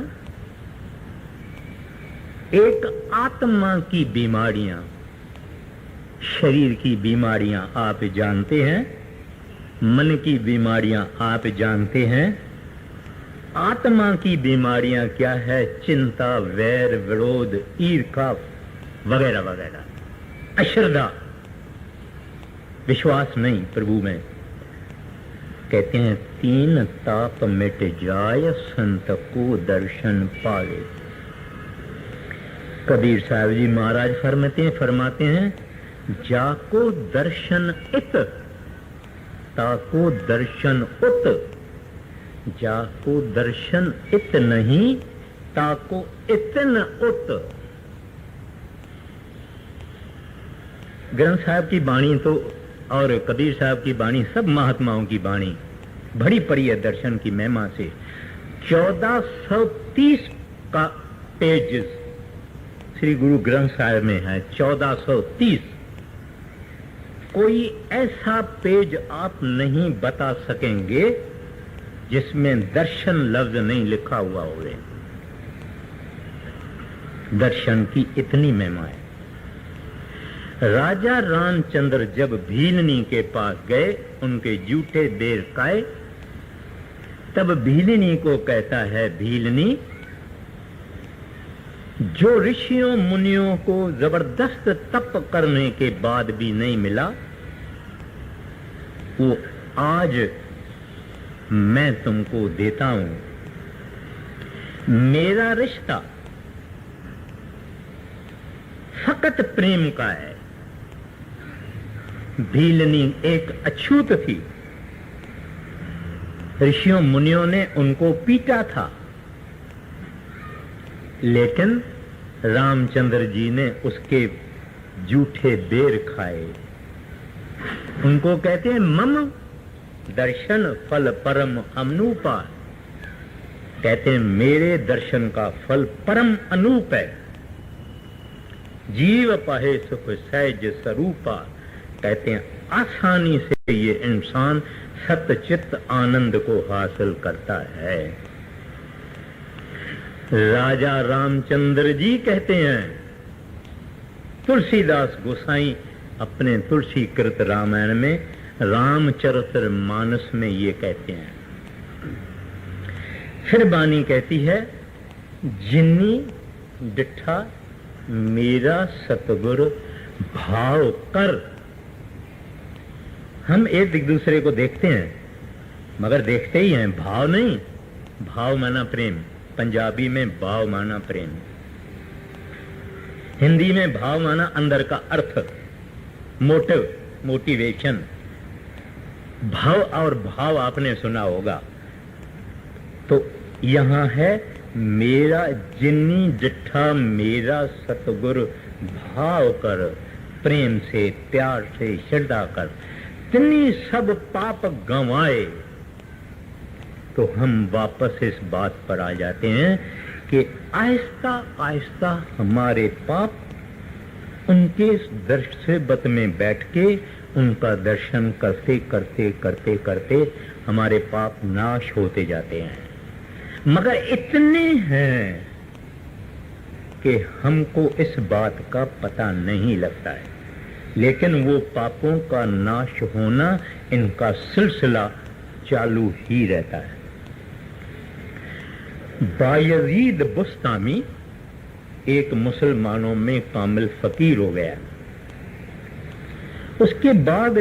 एक आत्मा की बीमारियां। शरीर की बीमारियां आप जानते हैं, मन की बीमारियां आप जानते हैं। आत्मा की बीमारियां क्या है? चिंता, वैर, विरोध, ईर्ष्या वगैरह वगैरह। अश्रद्धा, विश्वास नहीं प्रभु में। कहते हैं 3 ताप मिट जाए, संत को दर्शन पावे। कबीर साहब जी महाराज फरमाते हैं, जाको दर्शन इत, ताको दर्शन उत। जाको दर्शन इत नहीं, ताको इतन उत। ग्रंथ साहब की वाणी तो और कबीर साहब की वाणी, सब महात्माओं की वाणी भरी पड़ी है दर्शन की महिमा से। 1430 का पेज श्री गुरु ग्रंथ साहब में है। 1430। कोई ऐसा पेज आप नहीं बता सकेंगे जिसमें दर्शन लफ्ज नहीं लिखा हुआ हो। दर्शन की इतनी महिमा है। राजा रामचंद्र जब भीलनी के पास गए, उनके जूठे बेर खाए, तब भीलनी को कहता है, भीलनी, जो ऋषियों मुनियों को जबरदस्त तप करने के बाद भी नहीं मिला, वो आज मैं तुमको देता हूं। मेरा रिश्ता फकत प्रेम का है। भीलनी एक अछूत थी। ऋषियों मुनियों ने उनको पीटा था, लेकिन रामचंद्र जी ने उसके जूठे बेर खाए। उनको कहते हैं, मम दर्शन फल परम अनूपा। कहते हैं मेरे दर्शन का फल परम अनूप है। जीव पाहे सुख सहज स्वरूपा। कहते हैं आसानी से ये इंसान सतचित्त आनंद को हासिल करता है। राजा रामचंद्र जी कहते हैं, तुलसीदास गोसाई अपने तुलसी कृत रामायण में रामचरितमानस में ये कहते हैं। फिर बानी कहती है, जिन्नी डिठा मेरा सतगुर भाव कर। हम एक दूसरे को देखते हैं, मगर देखते ही हैं, भाव नहीं। भाव माना प्रेम, पंजाबी में भाव माना प्रेम, हिंदी में भाव माना अंदर का अर्थ, मोटिव, मोटिवेशन। भाव और भाव आपने सुना होगा। तो यहां है मेरा जिन्नी डिठा मेरा सतगुर भाव कर, प्रेम से, प्यार से, श्रद्धा कर, तिन्नी सब पाप गंवाए। तो हम वापस इस बात पर आ जाते हैं कि आहिस्ता आहिस्ता हमारे पाप उनके दर्शबत में बैठ के उनका दर्शन करते करते करते करते हमारे पाप नाश होते जाते हैं। मगर इतने हैं कि हमको इस बात का पता नहीं लगता है, लेकिन वो पापों का नाश होना, इनका सिलसिला चालू ही रहता है। बायजीद बुस्तामी एक मुसलमानों में कामिल फकीर हो गया। उसके बाद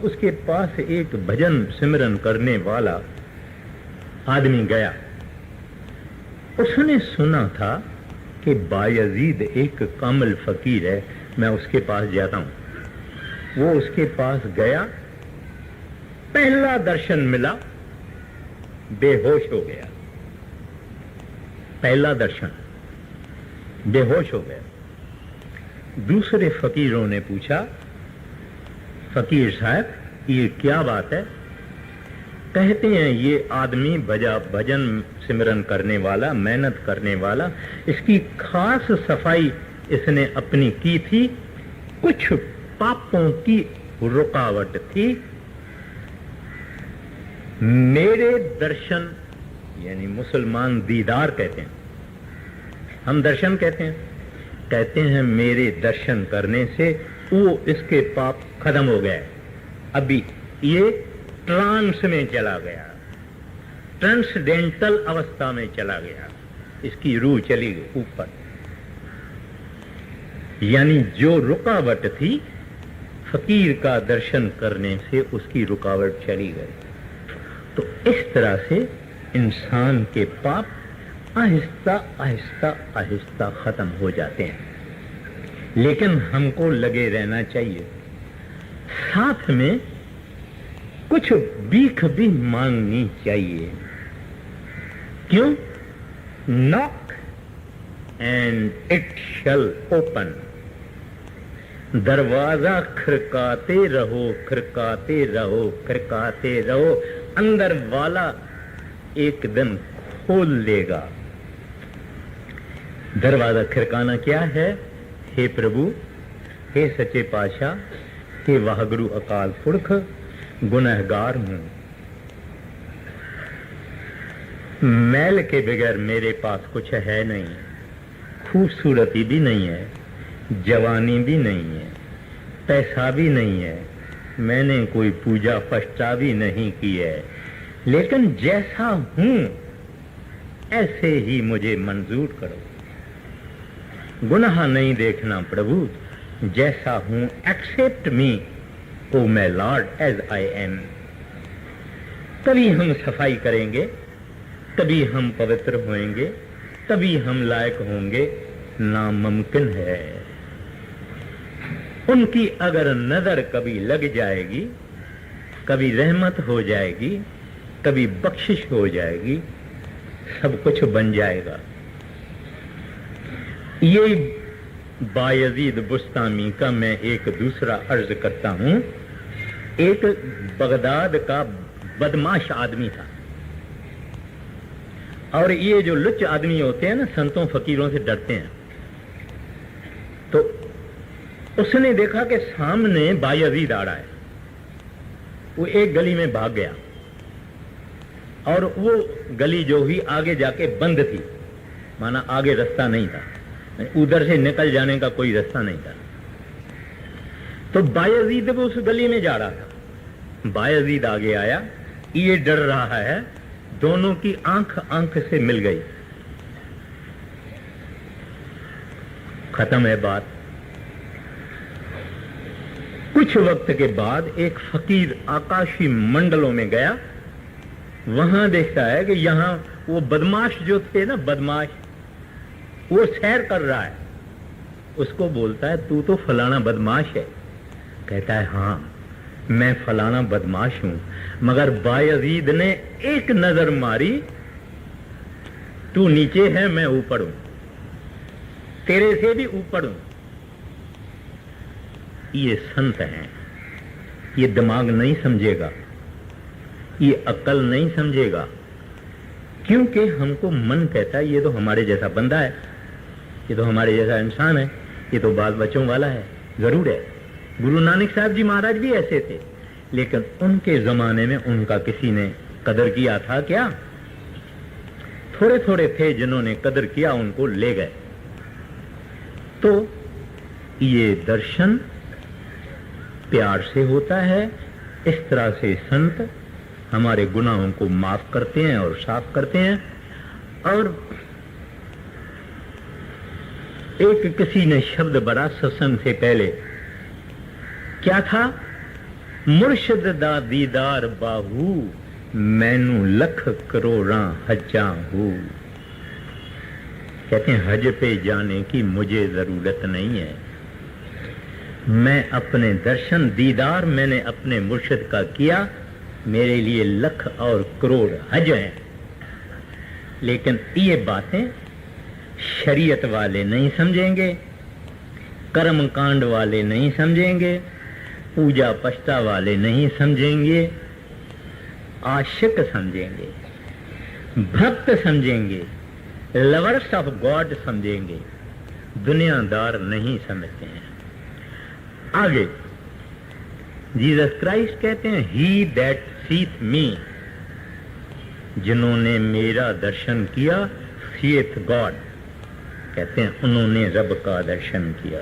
उसके पास एक भजन सिमरन करने वाला आदमी गया। उसने सुना था कि बायजीद एक कामिल फकीर है, मैं उसके पास जाता हूं। वो उसके पास गया, पहला दर्शन मिला, बेहोश हो गया। पहला दर्शन, बेहोश हो गया। दूसरे फकीरों ने पूछा, फकीर साहब ये क्या बात है? कहते हैं ये आदमी भजन सिमरन करने वाला, मेहनत करने वाला, इसकी खास सफाई इसने अपनी की थी, कुछ पापों की रुकावट थी। मेरे दर्शन, यानी मुसलमान दीदार कहते हैं, हम दर्शन कहते हैं मेरे दर्शन करने से वो इसके पाप खत्म हो गए। अभी ये ट्रांस में चला गया, ट्रांसडेंटल अवस्था में चला गया, इसकी रूह चली गई ऊपर। यानी जो रुकावट थी फकीर का दर्शन करने से, उसकी रुकावट चली गई। तो इस तरह से इंसान के पाप आहिस्ता आहिस्ता आहिस्ता खत्म हो जाते हैं। लेकिन हमको लगे रहना चाहिए, साथ में कुछ भीख भी मांगनी चाहिए। क्यों? Knock and it shall open. दरवाजा खड़काते रहो, खड़काते रहो, खड़काते रहो, अंदर वाला एक दिन खोल देगा। दरवाजा खड़काना क्या है? हे प्रभु, हे सच्चे पातशाह, हे वाहगुरु अकाल पुरख, गुनहगार हूं, मैल के बगैर मेरे पास कुछ है नहीं, खूबसूरती भी नहीं है, जवानी भी नहीं है, पैसा भी नहीं है, मैंने कोई पूजा पश्चा भी नहीं की है, लेकिन जैसा हूं ऐसे ही मुझे मंजूर करो। गुनाह नहीं देखना प्रभु, जैसा हूं accept me oh my lord as I am. तभी हम सफाई करेंगे, तभी हम पवित्र होएंगे, तभी हम लायक होंगे। नामुमकिन है। उनकी अगर नजर कभी लग जाएगी, कभी रहमत हो जाएगी, कभी बख्शिश हो जाएगी, सब कुछ बन जाएगा। ये बायजीद बुस्तामी का मैं एक दूसरा अर्ज करता हूं। एक बगदाद का बदमाश आदमी था, और ये जो लुच्च आदमी होते हैं ना, संतों फकीरों से डरते हैं। तो उसने देखा कि सामने बायजीद आ रहा है। वो एक गली में भाग गया, और वो गली जो ही आगे जाके बंद थी, माना आगे रास्ता नहीं था, उधर से निकल जाने का कोई रास्ता नहीं था। तो बायजीद वो उस गली में जा रहा था। बायजीद आगे आया, ये डर रहा है, दोनों की आंख आंख से मिल गई। खत्म है बात। कुछ वक्त के बाद एक फकीर आकाशी मंडलों में गया, वहां देखता है कि यहां वो बदमाश जो थे ना, बदमाश, वो सैर कर रहा है। उसको बोलता है, तू तो फलाना बदमाश है। कहता है, हाँ मैं फलाना बदमाश हूं, मगर बायजीद ने एक नजर मारी, तू नीचे है मैं ऊपर हूं, तेरे से भी ऊपर हूं। ये संत हैं, ये दिमाग नहीं समझेगा, ये अक्ल नहीं समझेगा, क्योंकि हमको मन कहता है ये तो हमारे जैसा बंदा है, ये तो हमारे जैसा इंसान है, ये तो बाल बच्चों वाला है। जरूर है, गुरु नानक साहब जी महाराज भी ऐसे थे, लेकिन उनके जमाने में उनका किसी ने कदर किया था क्या? थोड़े थोड़े थे जिन्होंने कदर किया, उनको ले गए। तो ये दर्शन प्यार से होता है। इस तरह से संत हमारे गुनाहों को माफ करते हैं और साफ करते हैं। और एक किसी ने शब्द बड़ा सत्संग से पहले, क्या था? मुर्शिद दा दीदार बाहू, मैनू लख करोड़ा हजा हूं। कहते हैं हज पे जाने की मुझे जरूरत नहीं है, मैं अपने दर्शन दीदार मैंने अपने मुर्शिद का किया, मेरे लिए लख और करोड़ हज हैं। लेकिन ये बातें शरीयत वाले नहीं समझेंगे, कर्म कांड वाले नहीं समझेंगे, पूजा पष्टा वाले नहीं समझेंगे, आशिक समझेंगे, भक्त समझेंगे, लवर्स ऑफ गॉड समझेंगे, दुनियादार नहीं समझते हैं। आगे जीसस क्राइस्ट कहते हैं, ही दैट सीथ मी, जिन्होंने मेरा दर्शन किया, सीथ गॉड, कहते हैं उन्होंने रब का दर्शन किया।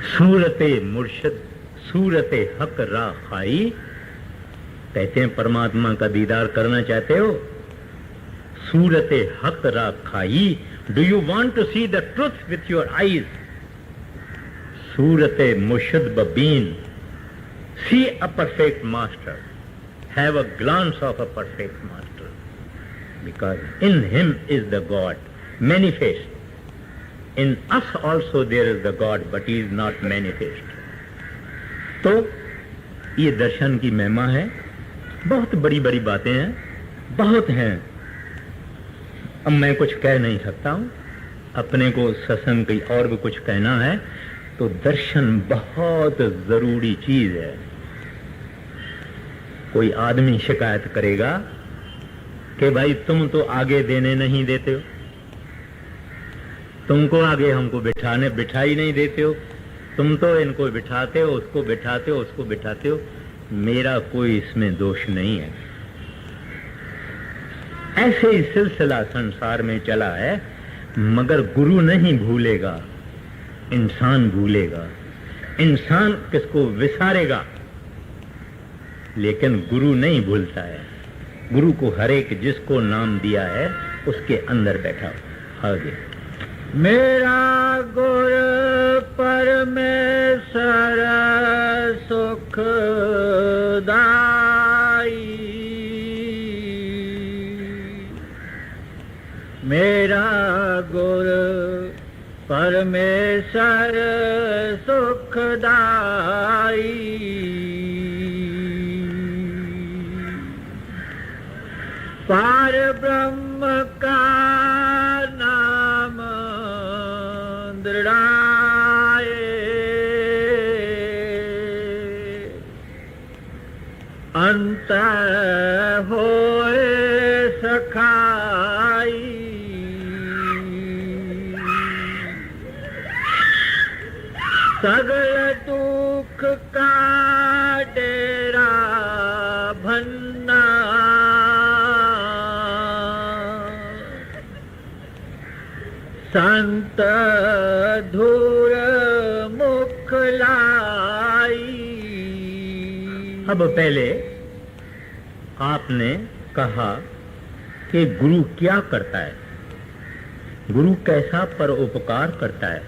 सूरते मुर्शिद सूरते हक रा खाई, कहते हैं परमात्मा का दीदार करना चाहते हो, सूरते हक रा खाई, do you want to see the truth with your eyes, सूरते मुर्शिद बबीन, see a perfect master, have a glance of a perfect master, because in him is the God manifest. In us also there is the God, but he is not manifest. तो ये दर्शन की महिमा है। बहुत बड़ी बड़ी बातें हैं, बहुत हैं, अब मैं कुछ कह नहीं सकता हूं। अपने को सत्संग की और भी कुछ कहना है तो दर्शन बहुत जरूरी चीज है। कोई आदमी शिकायत करेगा कि भाई तुम तो आगे देने नहीं देते हो, तुमको आगे हमको बिठा ही नहीं देते हो, तुम तो इनको बिठाते हो, उसको बिठाते हो, उसको बिठाते हो, मेरा कोई इसमें दोष नहीं है। ऐसे ही सिलसिला संसार में चला है, मगर गुरु नहीं भूलेगा, इंसान भूलेगा। इंसान किसको विसारेगा, लेकिन गुरु नहीं भूलता है। गुरु को हर एक जिसको नाम दिया है उसके अंदर बैठा हो। आगे मेरा गुर परमेश्वर सुखदाई, मेरा गुर परमेश्वर सुखदाई, पार ब्रह्म का नाम दृढ़ाए, अंत होए सखाई, सगल दुख का डेरा भन्ना, संत धूर मुख लाई। अब पहले आपने कहा कि गुरु क्या करता है, गुरु कैसा परोपकार करता है,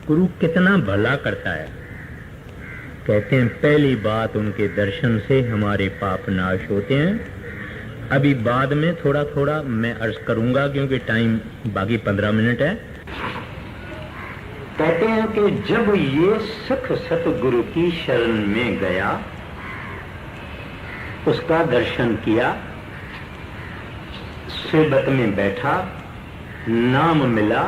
गुरु कितना भला करता है। कहते हैं पहली बात उनके दर्शन से हमारे पाप नाश होते हैं। अभी बाद में थोड़ा थोड़ा मैं अर्ज करूंगा क्योंकि टाइम बाकी 15 मिनट है। कहते हैं कि जब ये सुख सतगुरु की शरण में गया, उसका दर्शन किया, सेबत में बैठा, नाम मिला,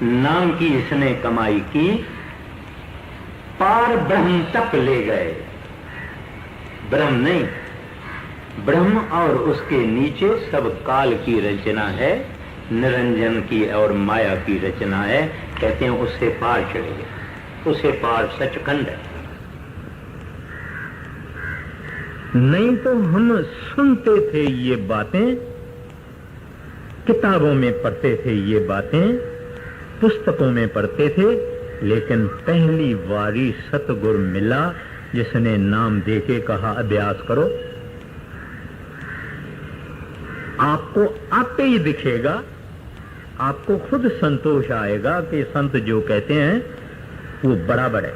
नाम की इसने कमाई की, पार ब्रह्म तक ले गए। ब्रह्म नहीं, ब्रह्म और उसके नीचे सब काल की रचना है, निरंजन की और माया की रचना है। कहते हैं उससे पार चढ़े गए, उससे पार सचखंड है। नहीं तो हम सुनते थे ये बातें, किताबों में पढ़ते थे ये बातें, पुस्तकों में पढ़ते थे, लेकिन पहली बारी सतगुरु मिला जिसने नाम देके कहा अभ्यास करो। आपको आपे ही दिखेगा, आपको खुद संतोष आएगा कि संत जो कहते हैं वो बराबर है।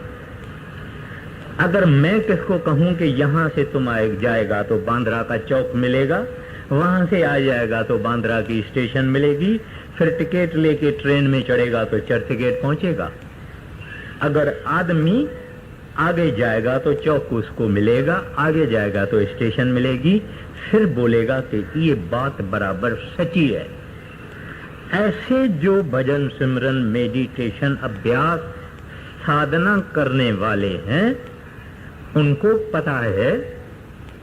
अगर मैं किसको कहूं कि यहां से तुम जाएगा तो बांद्रा का चौक मिलेगा, वहां से आ जाएगा तो बांद्रा की स्टेशन मिलेगी, फिर टिकट लेके ट्रेन में चढ़ेगा तो चर्च गेट पहुंचेगा। अगर आदमी आगे जाएगा तो चौक उसको मिलेगा, आगे जाएगा तो स्टेशन मिलेगी, फिर बोलेगा कि ये बात बराबर सच्ची है। ऐसे जो भजन सिमरन मेडिटेशन अभ्यास साधना करने वाले हैं, उनको पता है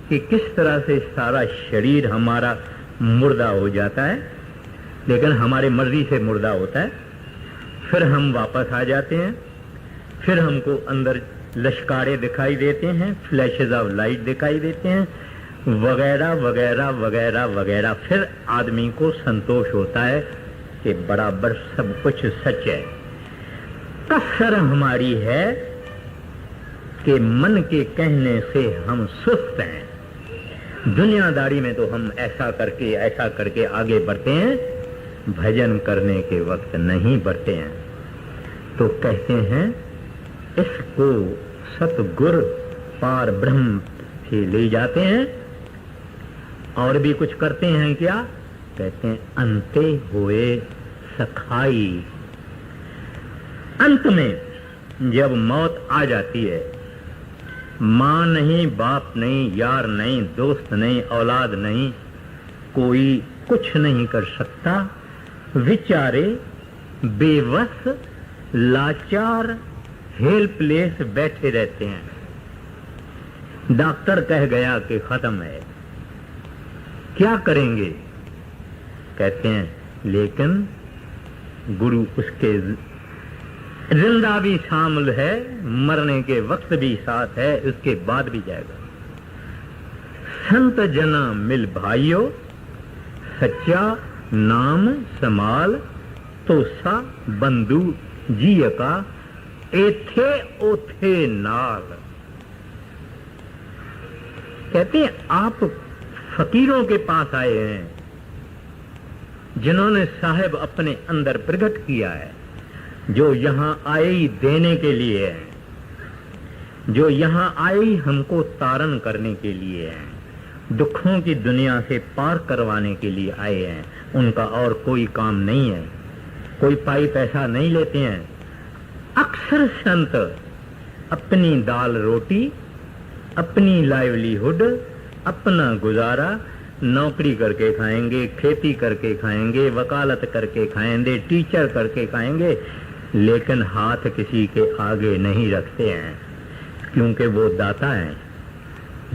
कि किस तरह से सारा शरीर हमारा मुर्दा हो जाता है, लेकिन हमारी मर्जी से मुर्दा होता है। फिर हम वापस आ जाते हैं, फिर हमको अंदर लश्कारे दिखाई देते हैं, फ्लैशेज ऑफ लाइट दिखाई देते हैं, वगैरह वगैरह वगैरह वगैरह। फिर आदमी को संतोष होता है कि बराबर सब कुछ सच है। कसर हमारी है कि मन के कहने से हम सुस्त हैं। दुनियादारी में तो हम ऐसा करके आगे बढ़ते हैं, भजन करने के वक्त नहीं बढ़ते हैं। तो कहते हैं इसको सतगुरु पार ब्रह्म से ले जाते हैं। और भी कुछ करते हैं क्या? कहते हैं अंते हुए सखाई। अंत में जब मौत आ जाती है, मां नहीं, बाप नहीं, यार नहीं, दोस्त नहीं, औलाद नहीं, कोई कुछ नहीं कर सकता। विचारे बेवस लाचार हेल्पलेस बैठे रहते हैं। डॉक्टर कह गया कि खत्म है, क्या करेंगे? कहते हैं लेकिन गुरु उसके जिंदा भी शामिल है, मरने के वक्त भी साथ है, उसके बाद भी जाएगा। संत जना मिल भाइयों, सच्चा नाम समाल, तो सा बंधु जीय का एथे ओथे नाल। कहते हैं आप फकीरों के पास आए हैं, जिन्होंने साहिब अपने अंदर प्रकट किया है, जो यहां आए ही देने के लिए है, जो यहां आए ही हमको तारण करने के लिए है, दुखों की दुनिया से पार करवाने के लिए आए हैं। उनका और कोई काम नहीं है, कोई पाई पैसा नहीं लेते हैं। अक्सर संत अपनी दाल रोटी, अपनी लाइवलीहुड, अपना गुजारा नौकरी करके खाएंगे, खेती करके खाएंगे, वकालत करके खाएंगे, टीचर करके खाएंगे, लेकिन हाथ किसी के आगे नहीं रखते हैं, क्योंकि वो दाता हैं,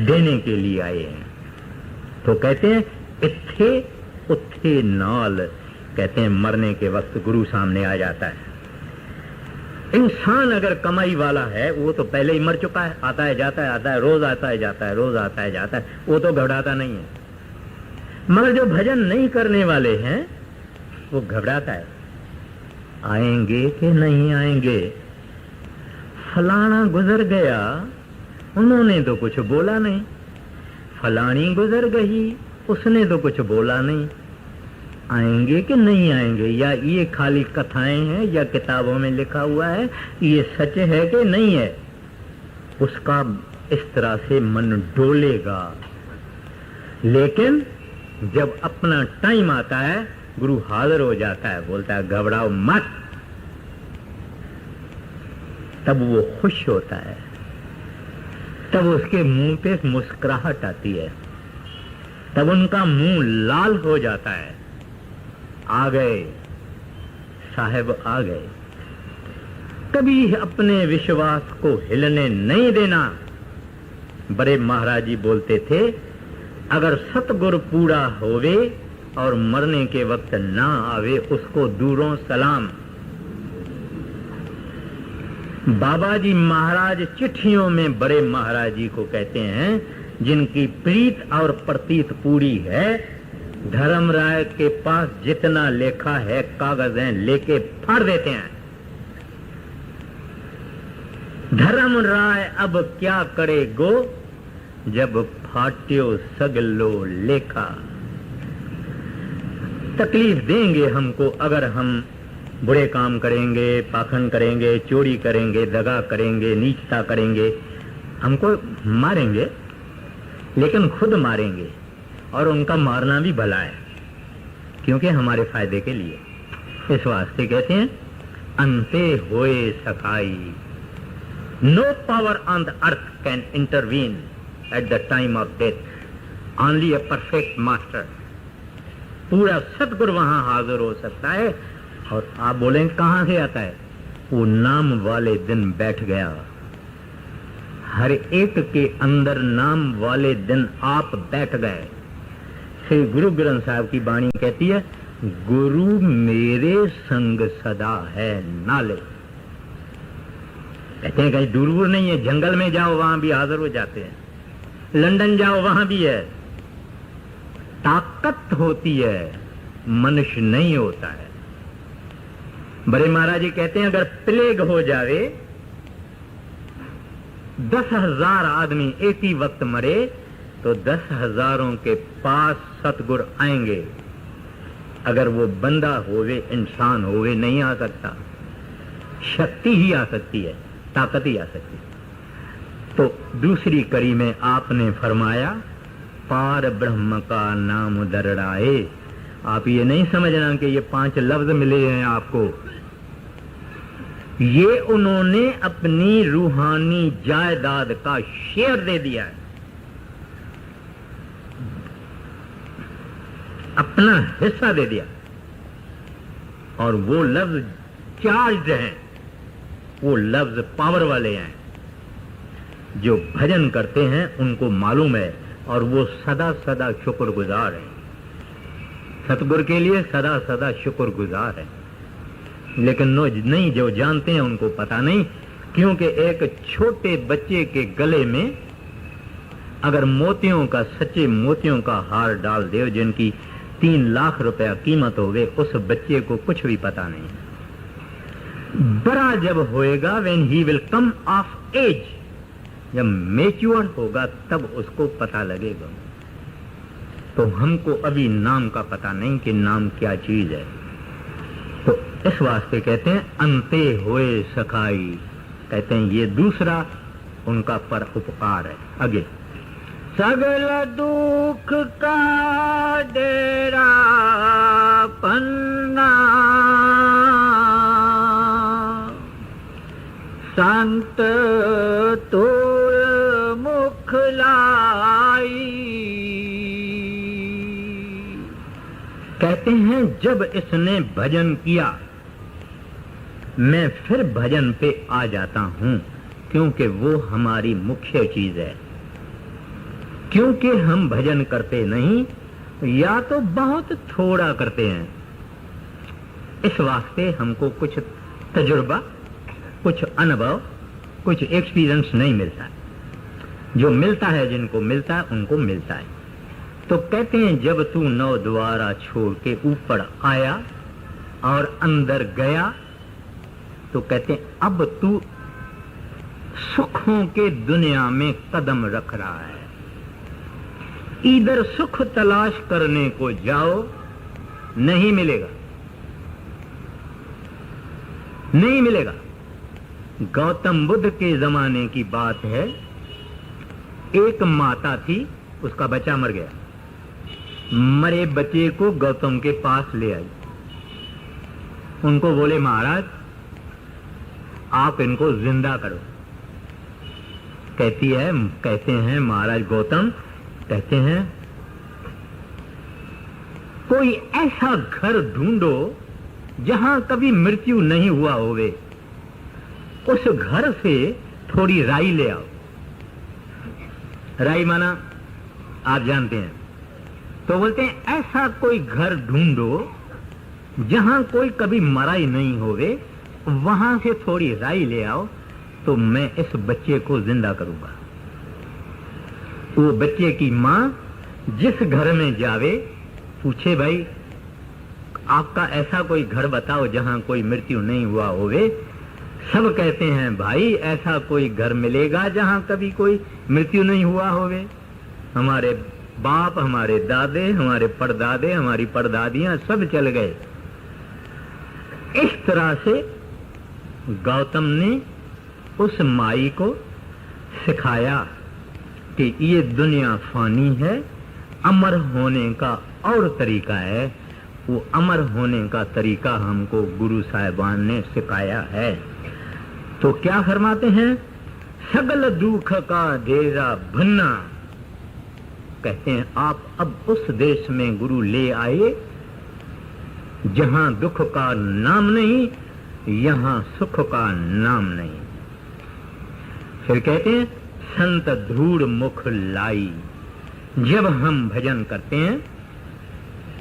देने के लिए आए हैं। तो कहते हैं इत्थे उत्थे नाल। कहते हैं मरने के वक्त गुरु सामने आ जाता है। इंसान अगर कमाई वाला है, वो तो पहले ही मर चुका है, आता है जाता है, आता है रोज, आता है जाता है रोज, आता है जाता है, वो तो घबराता नहीं है। मगर जो भजन नहीं करने वाले हैं, वो घबराता है, आएंगे कि नहीं आएंगे। फलाना गुजर गया, उन्होंने तो कुछ बोला नहीं, फलानी गुजर गई, उसने तो कुछ बोला नहीं। आएंगे कि नहीं आएंगे, या ये खाली कथाएं हैं या किताबों में लिखा हुआ है, ये सच है कि नहीं है, उसका इस तरह से मन डोलेगा। लेकिन जब अपना टाइम आता है, गुरु हाजिर हो जाता है, बोलता है घबराओ मत, तब वो खुश होता है, तब उसके मुंह पे मुस्कुराहट आती है, तब उनका मुंह लाल हो जाता है। आ गए साहब, आ गए। कभी अपने विश्वास को हिलने नहीं देना। बड़े महाराज जी बोलते थे, अगर सतगुरु पूरा होवे और मरने के वक्त ना आवे, उसको दूरों सलाम। बाबा जी महाराज चिट्ठियों में बड़े महाराज जी को कहते हैं, जिनकी प्रीत और प्रतीत पूरी है, धर्मराय के पास जितना लेखा है कागजें लेके फाड़ देते हैं। धर्मराय अब क्या करे गो, जब फाट्यो सगलो लेखा। तकलीफ देंगे हमको अगर हम बुरे काम करेंगे, पाखंड करेंगे, चोरी करेंगे, दगा करेंगे, नीचता करेंगे, हमको मारेंगे, लेकिन खुद मारेंगे, और उनका मारना भी भला है, क्योंकि हमारे फायदे के लिए। इस वास्ते कहते हैं, अंते होए सखाई, no power on the earth can intervene at the time of death, only a perfect master. पूरा सतगुरु वहां हाजिर हो सकता है। और आप बोलेंगे कहां से आता है, वो नाम वाले दिन बैठ गया। हर एक के अंदर नाम वाले दिन आप बैठ गए। श्री गुरु ग्रंथ साहब की वाणी कहती है, गुरु मेरे संग सदा है नाले। कहते हैं कहीं दूर नहीं है, जंगल में जाओ वहां भी हाजिर हो जाते हैं, लंदन जाओ वहां भी है। ताकत होती है, मनुष्य नहीं होता है। बड़े महाराज जी कहते हैं, अगर प्लेग हो जावे, 10,000 आदमी एक ही वक्त मरे, तो 10,000 के पास सतगुरु आएंगे। अगर वो बंदा होवे, इंसान होवे, नहीं आ सकता। शक्ति ही आ सकती है, ताकत ही आ सकती है। तो दूसरी कड़ी में आपने फरमाया, पार ब्रह्म का नाम दरड़ाए। आप ये नहीं समझना कि ये 5 लफ्ज मिले हैं आपको, ये उन्होंने अपनी रूहानी जायदाद का शेयर दे दिया है, अपना हिस्सा दे दिया। और वो लफ्ज चार्ज हैं, वो लफ्ज पावर वाले हैं। जो भजन करते हैं उनको मालूम है, और वो सदा सदा शुक्रगुजार हैं, सतगुरु के लिए सदा सदा शुक्रगुजार है। लेकिन नहीं, जो जानते हैं उनको पता नहीं, क्योंकि एक छोटे बच्चे के गले में अगर मोतियों का, सच्चे मोतियों का हार डाल दे, जिनकी 3 लाख रुपया कीमत हो गए, उस बच्चे को कुछ भी पता नहीं। बड़ा जब होएगा, when he will come of age, जब मैच्योर होगा तब उसको पता लगेगा। तो हमको अभी नाम का पता नहीं कि नाम क्या चीज है। तो इस वास्ते कहते हैं, अंते होए सखाई। कहते हैं ये दूसरा उनका पर उपकार है। आगे, सगल दुख का डेरा पन्ना, संत तोर मुख लाई। कहते हैं जब इसने भजन किया, मैं फिर भजन पे आ जाता हूं, क्योंकि वो हमारी मुख्य चीज है। क्योंकि हम भजन करते नहीं, या तो बहुत थोड़ा करते हैं। इस वास्ते हमको कुछ तजुर्बा, कुछ अनुभव, कुछ एक्सपीरियंस नहीं मिलता। जो मिलता है, जिनको मिलता है उनको मिलता है। तो कहते हैं जब तू 9 द्वारा छोड़ के ऊपर आया और अंदर गया, तो कहते हैं अब तू सुखों के दुनिया में कदम रख रहा है। इधर सुख तलाश करने को जाओ, नहीं मिलेगा, नहीं मिलेगा। गौतम बुद्ध के जमाने की बात है, एक माता थी, उसका बच्चा मर गया। मरे बच्चे को गौतम के पास ले आई। उनको बोले महाराज आप इनको जिंदा करो। कहते हैं महाराज गौतम कहते हैं कोई ऐसा घर ढूंढो जहां कभी मृत्यु नहीं हुआ होवे, उस घर से थोड़ी राई ले आओ। राई माना आप जानते हैं। तो बोलते हैं ऐसा कोई घर ढूंढो जहां कोई कभी मरा ही नहीं होवे, वहां से थोड़ी राई ले आओ तो मैं इस बच्चे को जिंदा करूंगा। वो बच्चे की मां जिस घर में जावे पूछे भाई आपका ऐसा कोई घर बताओ जहां कोई मृत्यु नहीं हुआ होवे। सब कहते हैं भाई ऐसा कोई घर मिलेगा जहां कभी कोई मृत्यु नहीं हुआ होवे। हमारे बाप, हमारे दादे, हमारे परदादे, हमारी परदादियां सब चल गए। इस तरह से गौतम ने उस माई को सिखाया कि ये दुनिया फानी है, अमर होने का और तरीका है। वो अमर होने का तरीका हमको गुरु साहिबान ने सिखाया है। तो क्या फरमाते हैं, सगल दुख का डेरा भन्ना। कहते हैं आप अब उस देश में गुरु ले आए जहां दुख का नाम नहीं, यहां सुख का नाम नहीं। फिर कहते हैं संत धूड़ मुख लाई। जब हम भजन करते हैं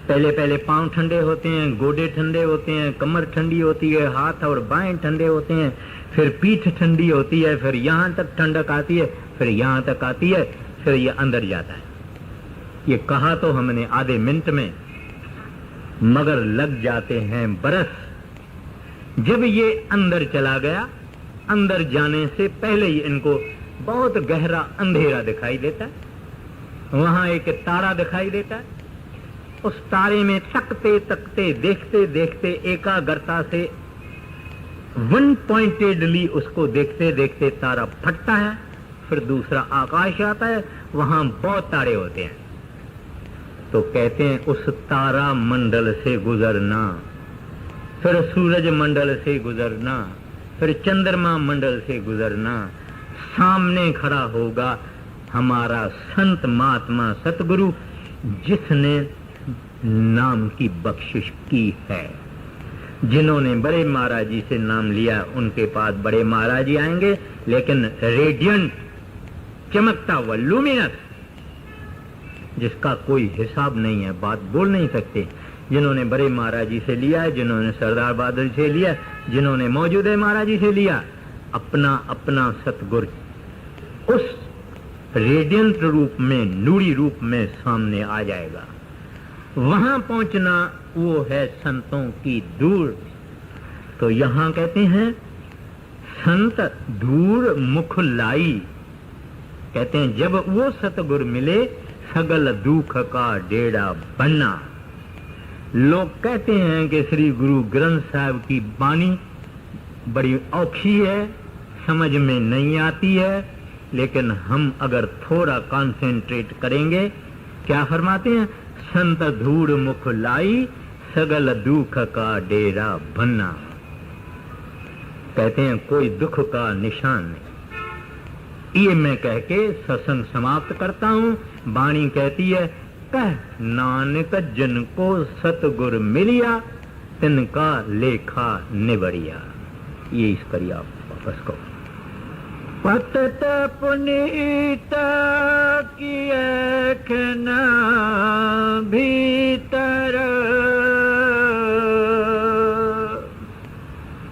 पहले पहले पांव ठंडे होते हैं, गोडे ठंडे होते हैं, कमर ठंडी होती है, हाथ और बाएं ठंडे होते हैं, फिर पीठ ठंडी होती है, फिर यहां तक ठंडक आती है, फिर यहां तक आती है, फिर ये अंदर जाता है। ये कहा तो हमने आधे मिनट में, मगर लग जाते हैं बरस। जब ये अंदर चला गया, अंदर जाने से पहले ही इनको बहुत गहरा अंधेरा दिखाई देता है। वहां एक तारा दिखाई देता है। उस तारे में तकते तकते देखते देखते एकाग्रता से वन पॉइंटेडली उसको देखते देखते तारा फटता है। फिर दूसरा आकाश आता है, वहां बहुत तारे होते हैं। तो कहते हैं उस तारा मंडल से गुजरना, फिर सूरज मंडल से गुजरना, फिर चंद्रमा मंडल से गुजरना, सामने खड़ा होगा हमारा संत महात्मा सतगुरु, जिसने नाम की बख्शिश की है। जिन्होंने बड़े महाराज जी से नाम लिया उनके पास बड़े महाराज जी आएंगे, लेकिन रेडियंट, चमकता हुआ, लुमिनस, जिसका कोई हिसाब नहीं है, बात बोल नहीं सकते। जिन्होंने बड़े महाराज जी से लिया है, जिन्होंने सरदार बहादुर से लिया, जिन्होंने मौजूदा महाराज जी से लिया, अपना अपना सतगुरु उस रेडियंट रूप में, नूरी रूप में सामने आ जाएगा। वहां पहुंचना वो है संतों की दूर। तो यहां कहते हैं संत दूर मुख लाई। कहते हैं जब वो सतगुरु मिले सगल दुख का डेरा बनना। लोग कहते हैं कि श्री गुरु ग्रंथ साहिब की बानी बड़ी औखी है, समझ में नहीं आती है, लेकिन हम अगर थोड़ा कंसंट्रेट करेंगे, क्या फरमाते हैं, संत धूड़ मुख लाई सगल दुख का डेरा बनना। कहते हैं कोई दुख का निशान नहीं। ये मैं कह के सत्संग समाप्त करता हूं। वाणी कहती है, कह नानक जिनको सतगुर मिलिया, तिनका लेखा निबड़िया। ये इस करिए आप वापस को। पतत पुनीत किए खन भीतर,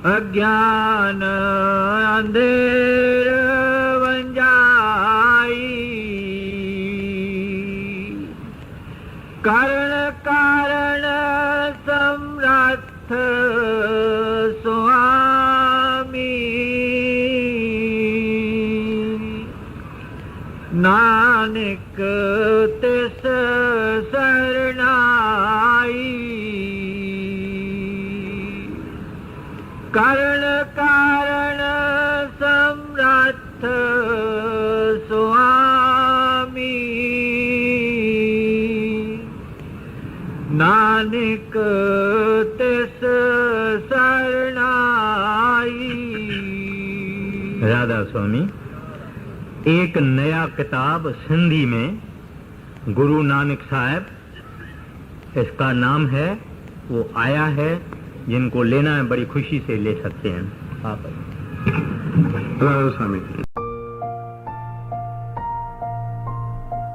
अज्ञान अंधेर वंजाई, कारण कारण समर्थ स्वामी, नानक तिस शरणाई। करण कारण समर्थ स्वामी नानक तिस शरणाई। राधा स्वामी, एक नया किताब सिंधी में गुरु नानक साहब, इसका नाम है, वो आया है, जिनको लेना है बड़ी खुशी से ले सकते हैं आप। राधा स्वामी।